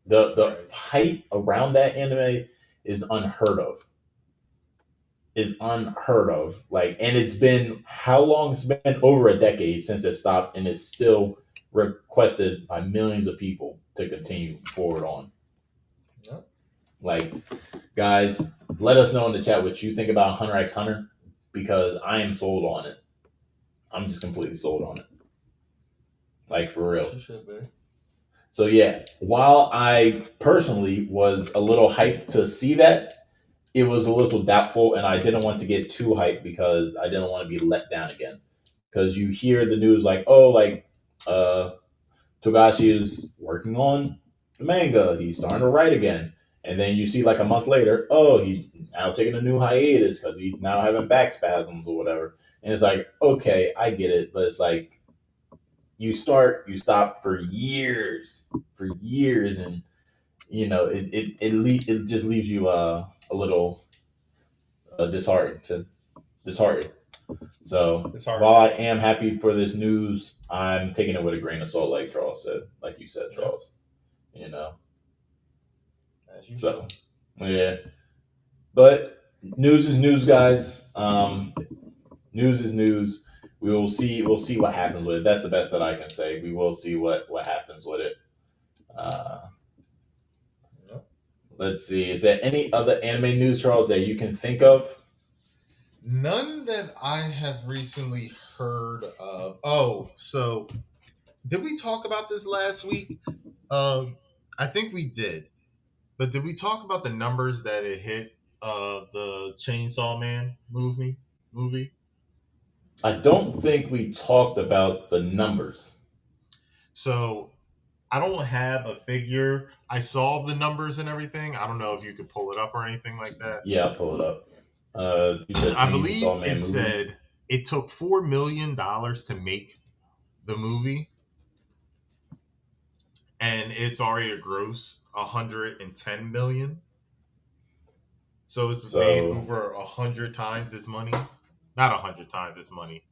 The Right. hype around that anime is unheard of. Is unheard of. Like, and it's been how long? It's been over a decade since it stopped, and it's still requested by millions of people to continue forward on. Yep. Like, guys, let us know in the chat what you think about Hunter x Hunter because I am sold on it. I'm just completely sold on it. Like, for Yes, real. you should be. So yeah, while I personally was a little hyped to see that, it was a little doubtful, and I didn't want to get too hyped because I didn't want to be let down again. Because you hear the news like, oh, like uh, Togashi is working on the manga. He's starting to write again. And then you see like a month later, oh, he's now taking a new hiatus because he's now having back spasms or whatever. And it's like, okay, I get it. But it's like you stop for years. And, it just leaves you a little disheartened. So It's while hard. I am happy for this news, I'm taking it with a grain of salt, like Charles said, like you said, Yep. Charles. You know, As you so should. yeah. But news is news, guys. News is news. We will see. We'll see what happens with it. That's the best that I can say. We will see what happens with it. Uh, Yep. let's see. Is there any other anime news, Charles, that you can think of? None that I have recently heard of. Oh, so did we talk about this last week? I think we did. But did we talk about the numbers that it hit the Chainsaw Man movie? I don't think we talked about the numbers. So I don't have a figure. I saw the numbers and everything. I don't know if you could pull it up or anything like that. Yeah, I'll pull it up. You said I believe Chainsaw Man it movie. said it took $4 million to make the movie, and it's already a gross 110 million. So it's made So over 100 times its money. Not 100 times its money.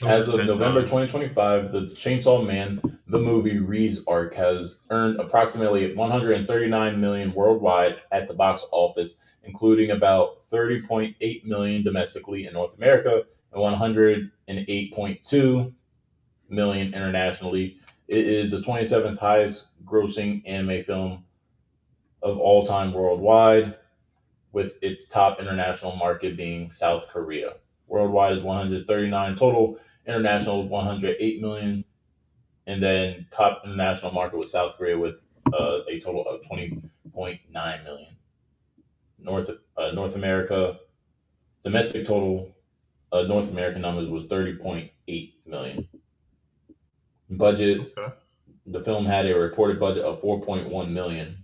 Over as of ten November times. 2025, the Chainsaw Man, the movie Ree's arc, has earned approximately 139 million worldwide at the box office, including about 30.8 million domestically in North America and 108.2 million internationally. It is the 27th highest grossing anime film of all time worldwide, with its top international market being South Korea. Worldwide is 139 total, international 108 million, and then top international market was South Korea with a total of 20.9 million. North America domestic total North American numbers was 30.8 million. Budget Okay. The film had a reported budget of 4.1 million,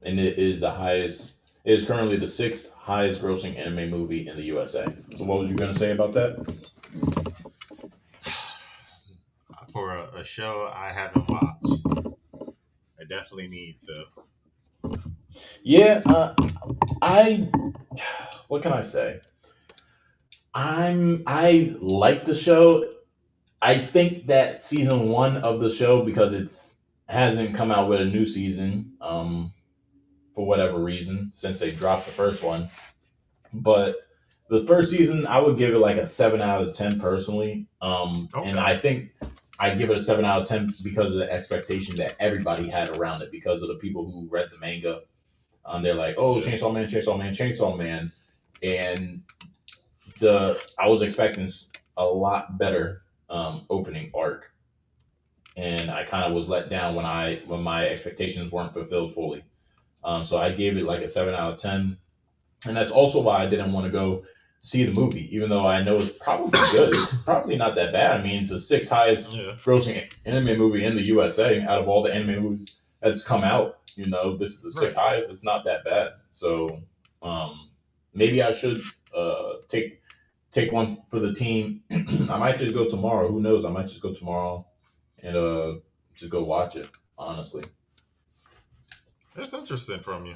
and it is the highest. It is currently the sixth highest grossing anime movie in the USA. So, what was you going to say about that? For a show I haven't watched, I definitely need to. Yeah, I. What can I say? I like the show. I think that season one of the show, because it's hasn't come out with a new season, for whatever reason, since they dropped the first one. But the first season, I would give it like a 7 out of 10 personally. And Okay. I think I'd give it a 7 out of 10 because of the expectation that everybody had around it, because of the people who read the manga. They're like, oh, Yeah. Chainsaw Man, Chainsaw Man, Chainsaw Man, and the I was expecting a lot better opening arc, and I kind of was let down when my expectations weren't fulfilled fully. So I gave it like a 7 out of 10, and that's also why I didn't want to go see the movie, even though I know it's probably good. It's probably not that bad. I mean, it's the sixth highest Yeah. grossing anime movie in the USA out of all the anime movies that's come out. This is the sixth Right. highest. It's not that bad. So maybe I should take one for the team. I might just go tomorrow. Who knows? I might just go tomorrow and just go watch it. Honestly, That's interesting from you.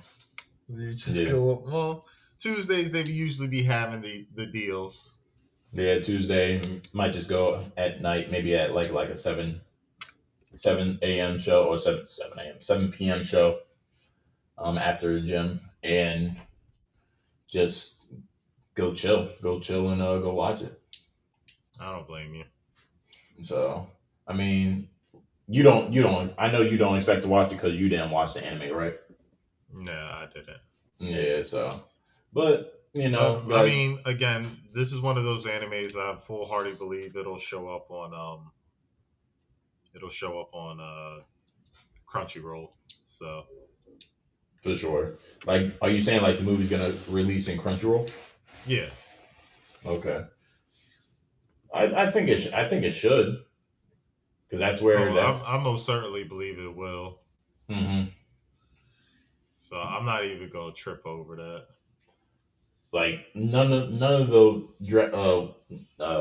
You just yeah, go up. Well, Tuesdays they usually be having the deals. yeah. Tuesday might just go at night, maybe at like a seven a.m. show, or seven a.m. 7 p.m. show. After the gym, and just go chill, and go watch it. I don't blame you. So, I mean, you don't. I know you don't expect to watch it because you didn't watch the anime, right? No, I didn't. Yeah. So, but But I guys, mean, again, this is one of those animes I full heartedly believe it'll show up on Crunchyroll. So for sure. Like, are you saying like the movie's gonna release in Crunchyroll? yeah. Okay. I think I think it should, because that's where Oh, that's. I most certainly believe it will. Hmm. So I'm not even gonna trip over that. Like none of the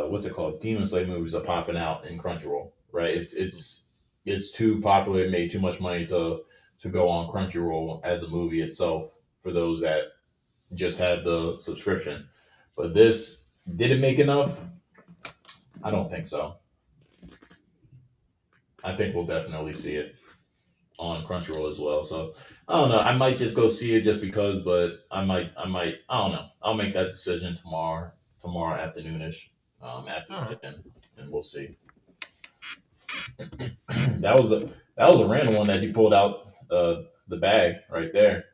what's it called, Demon Slayer movies are popping out in Crunchyroll, right? It's too popular. It made too much money to go on Crunchyroll as a movie itself for those that just had the subscription. But this, did it make enough? I don't think so. I think we'll definitely see it on Crunchyroll as well. So I don't know. I might just go see it just because, but I don't know. I'll make that decision tomorrow afternoonish, after All the right. gym, and we'll see. That was a random one that you pulled out the bag right there.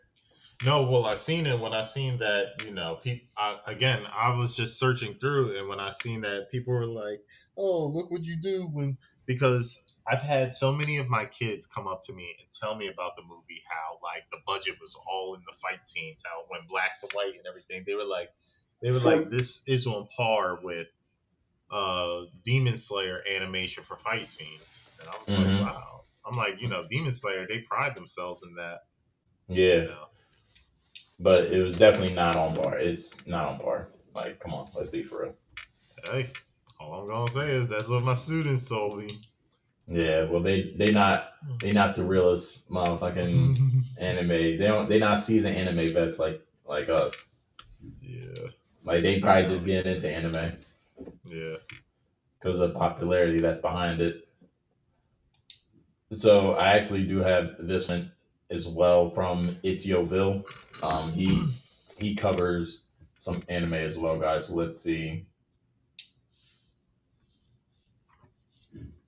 No, well, I seen it when I seen that, people. Again, I was just searching through, and when I seen that, people were like, "Oh, look what you do when," because I've had so many of my kids come up to me and tell me about the movie, how like the budget was all in the fight scenes, how it went black to white and everything. They were like, So this is on par with Demon Slayer animation for fight scenes, and I was like, Hmm. wow. I'm like, Demon Slayer, they pride themselves in that, you Yeah, know. but it was definitely not on par. It's not on par. Like, come on, let's be for real. Hey, all I'm gonna say is that's what my students told me. Yeah, well, they not the realest motherfucking anime. They not seasoned anime vets like us. Yeah, Like, they I probably know just what getting you're into saying. anime Yeah. because of the popularity that's behind it. So I actually do have this one as well from Itchioville. He covers some anime as well, guys. So let's see.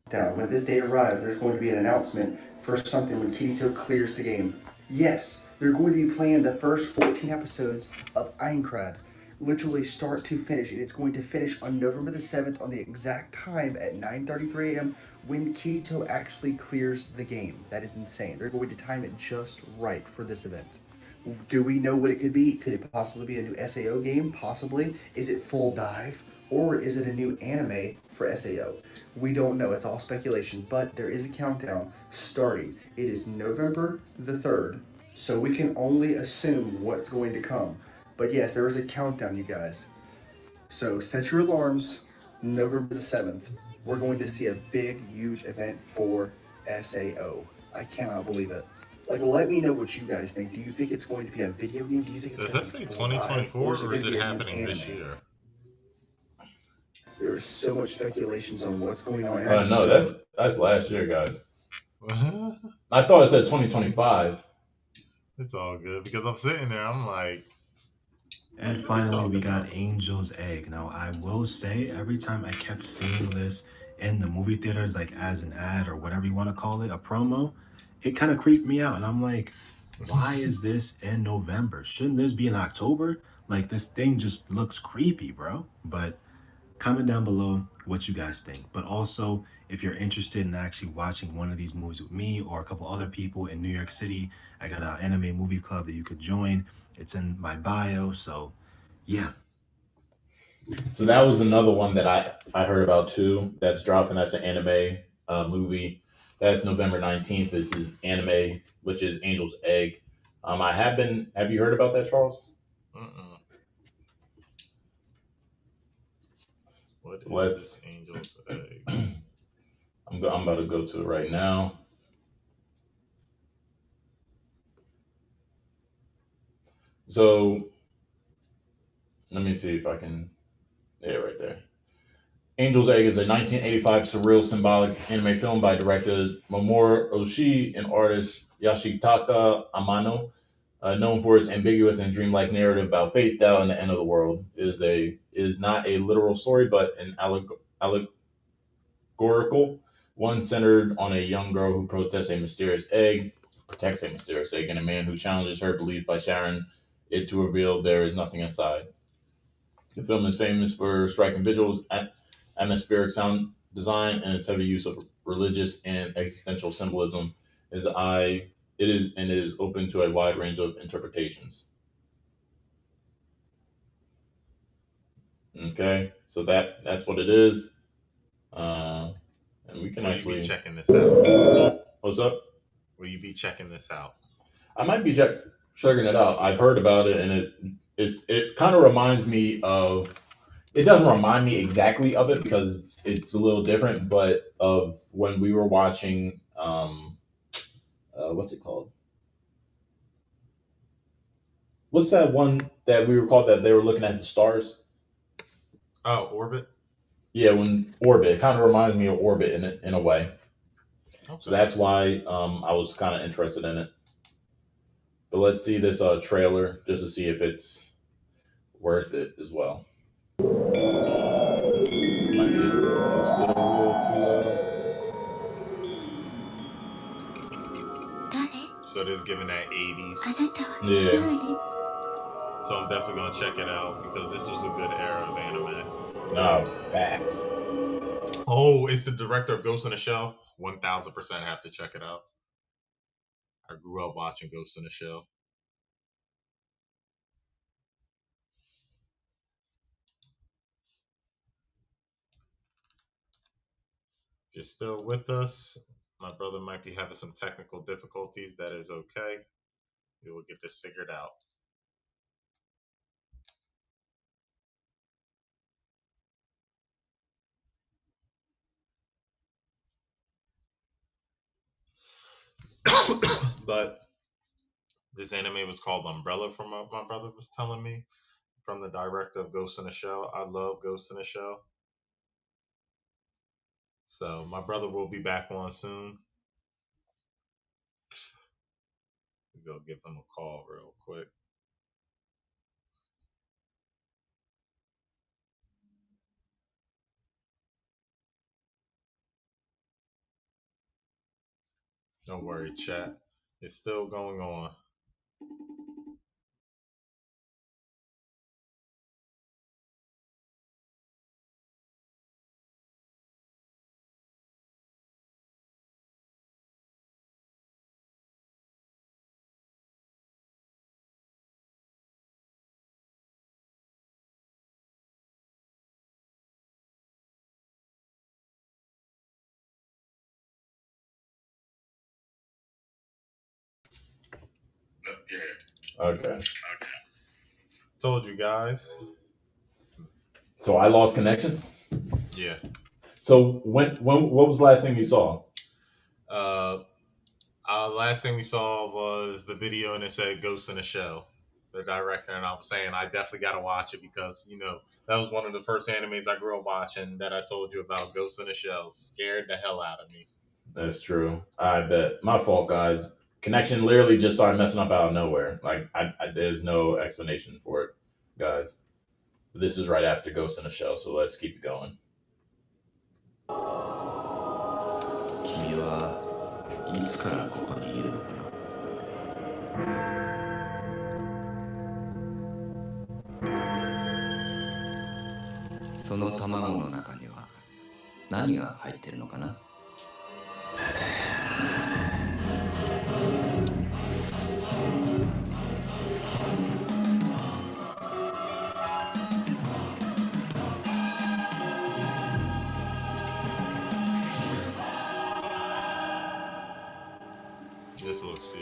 down. When this day arrives, there's going to be an announcement for something when Kirito clears the game. Yes, they're going to be playing the first 14 episodes of Aincrad, literally start to finish. And it's going to finish on November the 7th on the exact time at 9:33 a.m. when Kirito actually clears the game. That is insane. They're going to time it just right for this event. Do we know what it could be? Could it possibly be a new SAO game? Possibly. Is it full dive? or is it a new anime for SAO? We don't know. It's all speculation, but there is a countdown starting. It is November the 3rd, so we can only assume what's going to come. But yes, there is a countdown, you guys. So set your alarms. November the 7th, we're going to see a big, huge event for SAO. I cannot believe it. Like, let me know what you guys think. Do you think it's going to be a video game? Do you think it's Does going that to be say full live? 2024 Or is it or going is to it be a new happening this anime? year? There's so much speculations on what's going on. No, that's last year, guys. I thought it said 2025. It's all good because I'm sitting there. I'm like, And what is he finally, we talking got about? Angel's Egg. Now, I will say, every time I kept seeing this in the movie theaters, like as an ad or whatever you want to call it, a promo, it kind of creeped me out. And I'm like, why is this in November? Shouldn't this be in October? Like, this thing just looks creepy, bro. But comment down below what you guys think. But also, if you're interested in actually watching one of these movies with me or a couple other people in New York City, I got an anime movie club that you could join. It's in my bio. So, yeah. So that was another one that I heard about too. That's dropping. That's an anime movie. That's November 19th. This is anime, which is Angel's Egg. I have been. Have you heard about that, Charles? Mm-mm. What is this Let's. Angel's Egg? I'm about to go to it right now. So let me see if I can. Yeah, right there. Angel's Egg is a 1985 surreal symbolic anime film by director Mamoru Oshii and artist Yoshitaka Amano, known for its ambiguous and dreamlike narrative about faith, doubt, and the end of the world. It is not a literal story, but an allegorical one centered on a young girl who protects a mysterious egg, and a man who challenges her belief by sharing it to reveal there is nothing inside. The film is famous for striking visuals, atmospheric sound design, and its heavy use of religious and existential symbolism. It is open to a wide range of interpretations. Okay, so that's what it is, uh, and we can Will you be actually. checking this out? What's up? Will you be checking this out? I might be checking it out. I've heard about it, and it kind of reminds me of. It doesn't remind me exactly of it because it's a little different, but of when we were watching. What's it called? What's that one that we were called that they were looking at the stars? Oh, Orbit. Yeah, when Orbit. It kind of reminds me of Orbit in a way. So Okay. that's why I was kind of interested in it. But let's see this trailer just to see if it's worth it as well. Might be still a little too So it is giving that 80s. Yeah. So I'm definitely gonna check it out because this was a good era of anime. No, facts. Oh, it's the director of Ghost in the Shell. 1000% have to check it out. I grew up watching Ghost in the Shell. If you're still with us, my brother might be having some technical difficulties. That is okay. We will get this figured out. But this anime was called Umbrella, from what my brother was telling me, from the director of Ghost in the Shell. I love Ghost in the Shell. So my brother will be back on soon. We'll go give him a call real quick. Don't worry, chat. It's still going on. Okay. Told you guys. So I lost connection. Yeah. So what was the last thing you saw? Last thing we saw was the video, and it said "Ghost in the Shell." The director, and I'm saying I definitely got to watch it because that was one of the first animes I grew up watching that I told you about. Ghost in the Shell scared the hell out of me. That's true. I bet. My fault, guys. Connection literally just started messing up out of nowhere. Like there's no explanation for it, guys. This is right after Ghost in the Shell, so let's keep it going. 君はいつからここにいるのかな。その卵の中には何が入ってるのかな。This looks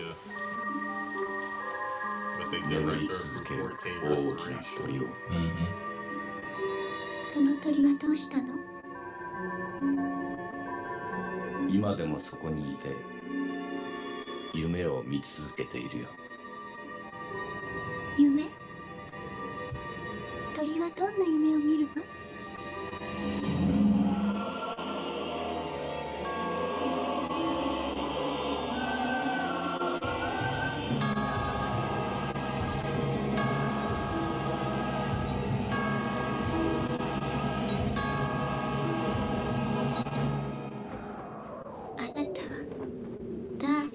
but the director of Report Team Restoration. その鳥はどうしたの？今でもそこにいて夢を見続けているよ。夢？鳥はどんな夢を見るの？あなたは誰？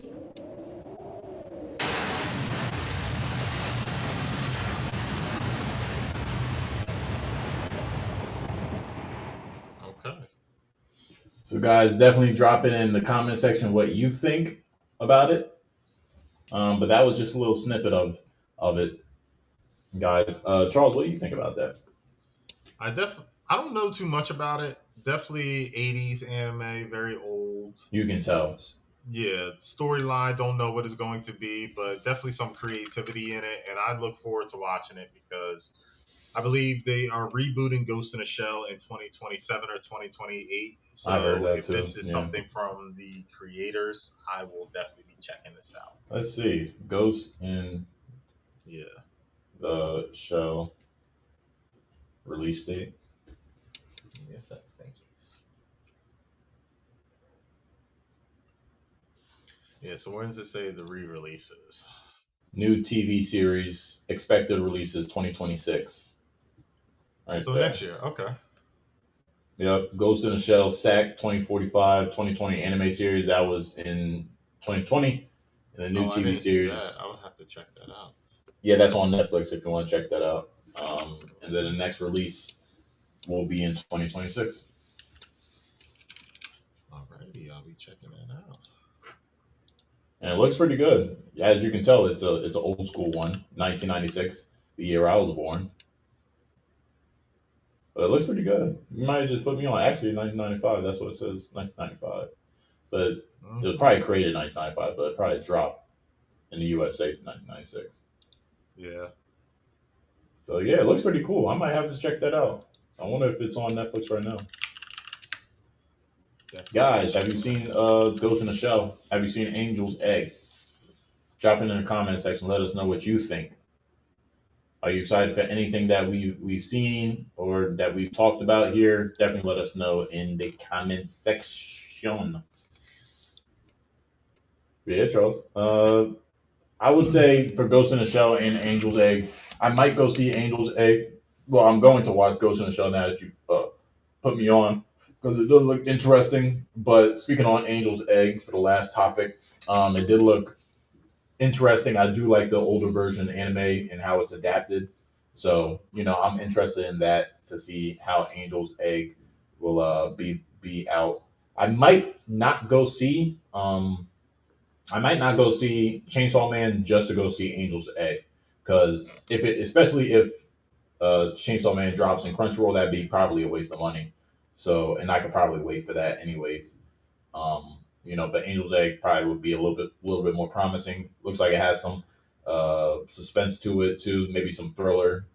Okay. So, guys, definitely drop it in the comment section what you think about it. But that was just a little snippet of it, guys. Charles, what do you think about that? I don't know too much about it. Definitely 80s anime, very old. You can tell. Yeah, storyline, don't know what it's going to be, but definitely some creativity in it, and I look forward to watching it because I believe they are rebooting Ghost in the Shell in 2027 or 2028. So I heard that if too. this is something from the creators, I will definitely be checking this out. Let's see. Ghost in the Shell release date. Yes, thank you. Yeah, so when does it say the re-releases? New TV series expected releases 2026. Right so there. next year, okay. Yep, Ghost in the Shell SAC 2045 2020 anime series that was in 2020, and the new TV series. I would have to check that out. Yeah, that's on Netflix if you want to check that out. And then the next release will be in 2026. Alrighty, I'll be checking that out. And it looks pretty good. As you can tell, it's an old school one, 1996, the year I was born. But it looks pretty good. You might just put me on. Actually, 1995. That's what it says, 1995. But it was probably created in 1995, but it probably dropped in the USA in 1996. Yeah. So yeah, it looks pretty cool. I might have to check that out. I wonder if it's on Netflix right now. Definitely. Guys, have you seen Ghost in the Shell? Have you seen Angel's Egg? Drop it in the comment section. Let us know what you think. Are you excited for anything that we've seen or that we've talked about here? Definitely let us know in the comment section. Yeah, Charles. I would say for Ghost in the Shell and Angel's Egg, I might go see Angel's Egg. Well, I'm going to watch Ghost in the Shell now that you put me on because it does look interesting. But speaking on Angel's Egg for the last topic, it did look interesting. I do like the older version anime and how it's adapted. So, I'm interested in that to see how Angel's Egg will be out. I might not go see Chainsaw Man just to go see Angel's Egg. Because especially if Chainsaw Man drops in Crunchyroll, that'd be probably a waste of money. So, and I could probably wait for that anyways. But Angel's Egg probably would be a little bit more promising. Looks like it has some suspense to it too, maybe some thriller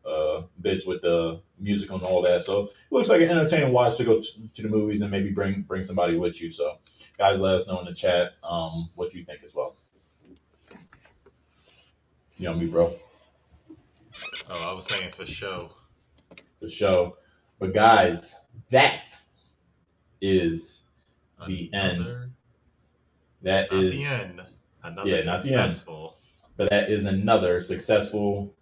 bits with the music and all that. So it looks like an entertaining watch to go to the movies and maybe bring somebody with you. So guys, let us know in the chat what you think as well. You know me, bro. Oh, I was saying for show. The show. But guys, that is the end. Another, That not is the end. Another yeah, not the end. successful. But that is another successful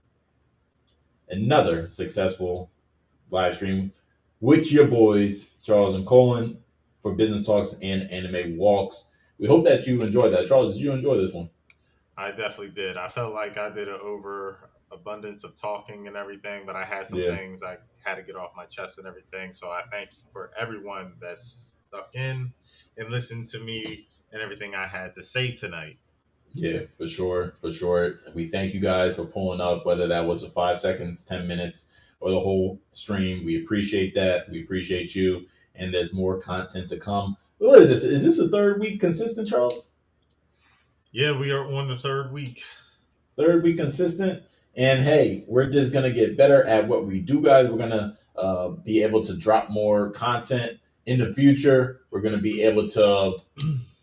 live stream with your boys, Charles and Colin, for business talks and anime walks. We hope that you enjoyed that. Charles, did you enjoy this one? I definitely did. I felt like I did an overabundance of talking and everything, but I had some Yeah. things I had to get off my chest and everything. So I thank for everyone that's stuck in and listened to me and everything I had to say tonight. Yeah, for sure. For sure. We thank you guys for pulling up, whether that was a 5 seconds, 10 minutes, or the whole stream. We appreciate that. We appreciate you. And there's more content to come. What is this? Is this a third week consistent, Charles? Yeah, we are on the third week. Third week consistent. And hey, we're just going to get better at what we do, guys. We're going to be able to drop more content in the future. We're going to be able to,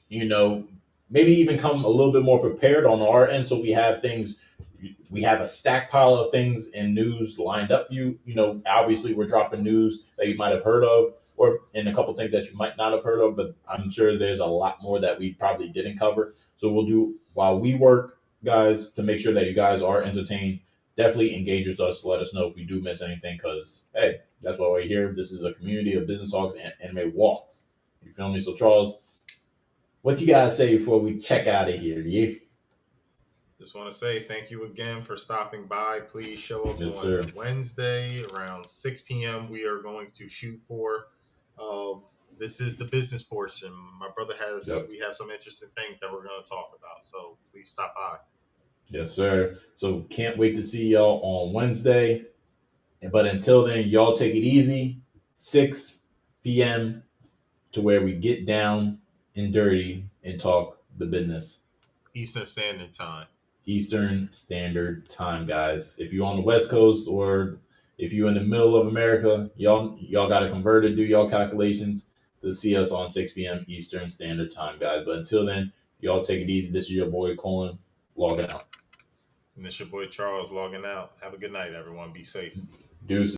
maybe even come a little bit more prepared on our end, so we have things. We have a stack pile of things and news lined up. Obviously, we're dropping news that you might have heard of, or in a couple things that you might not have heard of. But I'm sure there's a lot more that we probably didn't cover. So we'll do while we work, guys, to make sure that you guys are entertained. Definitely engage with us. Let us know if we do miss anything, because hey, that's why we're here. This is a community of business talks and anime walks. You feel me? So Charles, what you guys say before we check out of here? Yeah. Just want to say thank you again for stopping by. Please show up Yes, on sir. Wednesday around 6 p.m. We are going to shoot for. This is the business portion. My brother we have some interesting things that we're going to talk about. So please stop by. Yes, sir. So can't wait to see y'all on Wednesday. But until then, y'all take it easy. 6 p.m. to where we get down and dirty and talk the business. Eastern Standard Time. Eastern Standard Time, guys. If you're on the West Coast or if you're in the middle of America, y'all got to convert it, do y'all calculations to see us on 6 p.m. Eastern Standard Time, guys. But until then, y'all take it easy. This is your boy Colin logging out. And this your boy Charles logging out. Have a good night, everyone. Be safe. Deuces.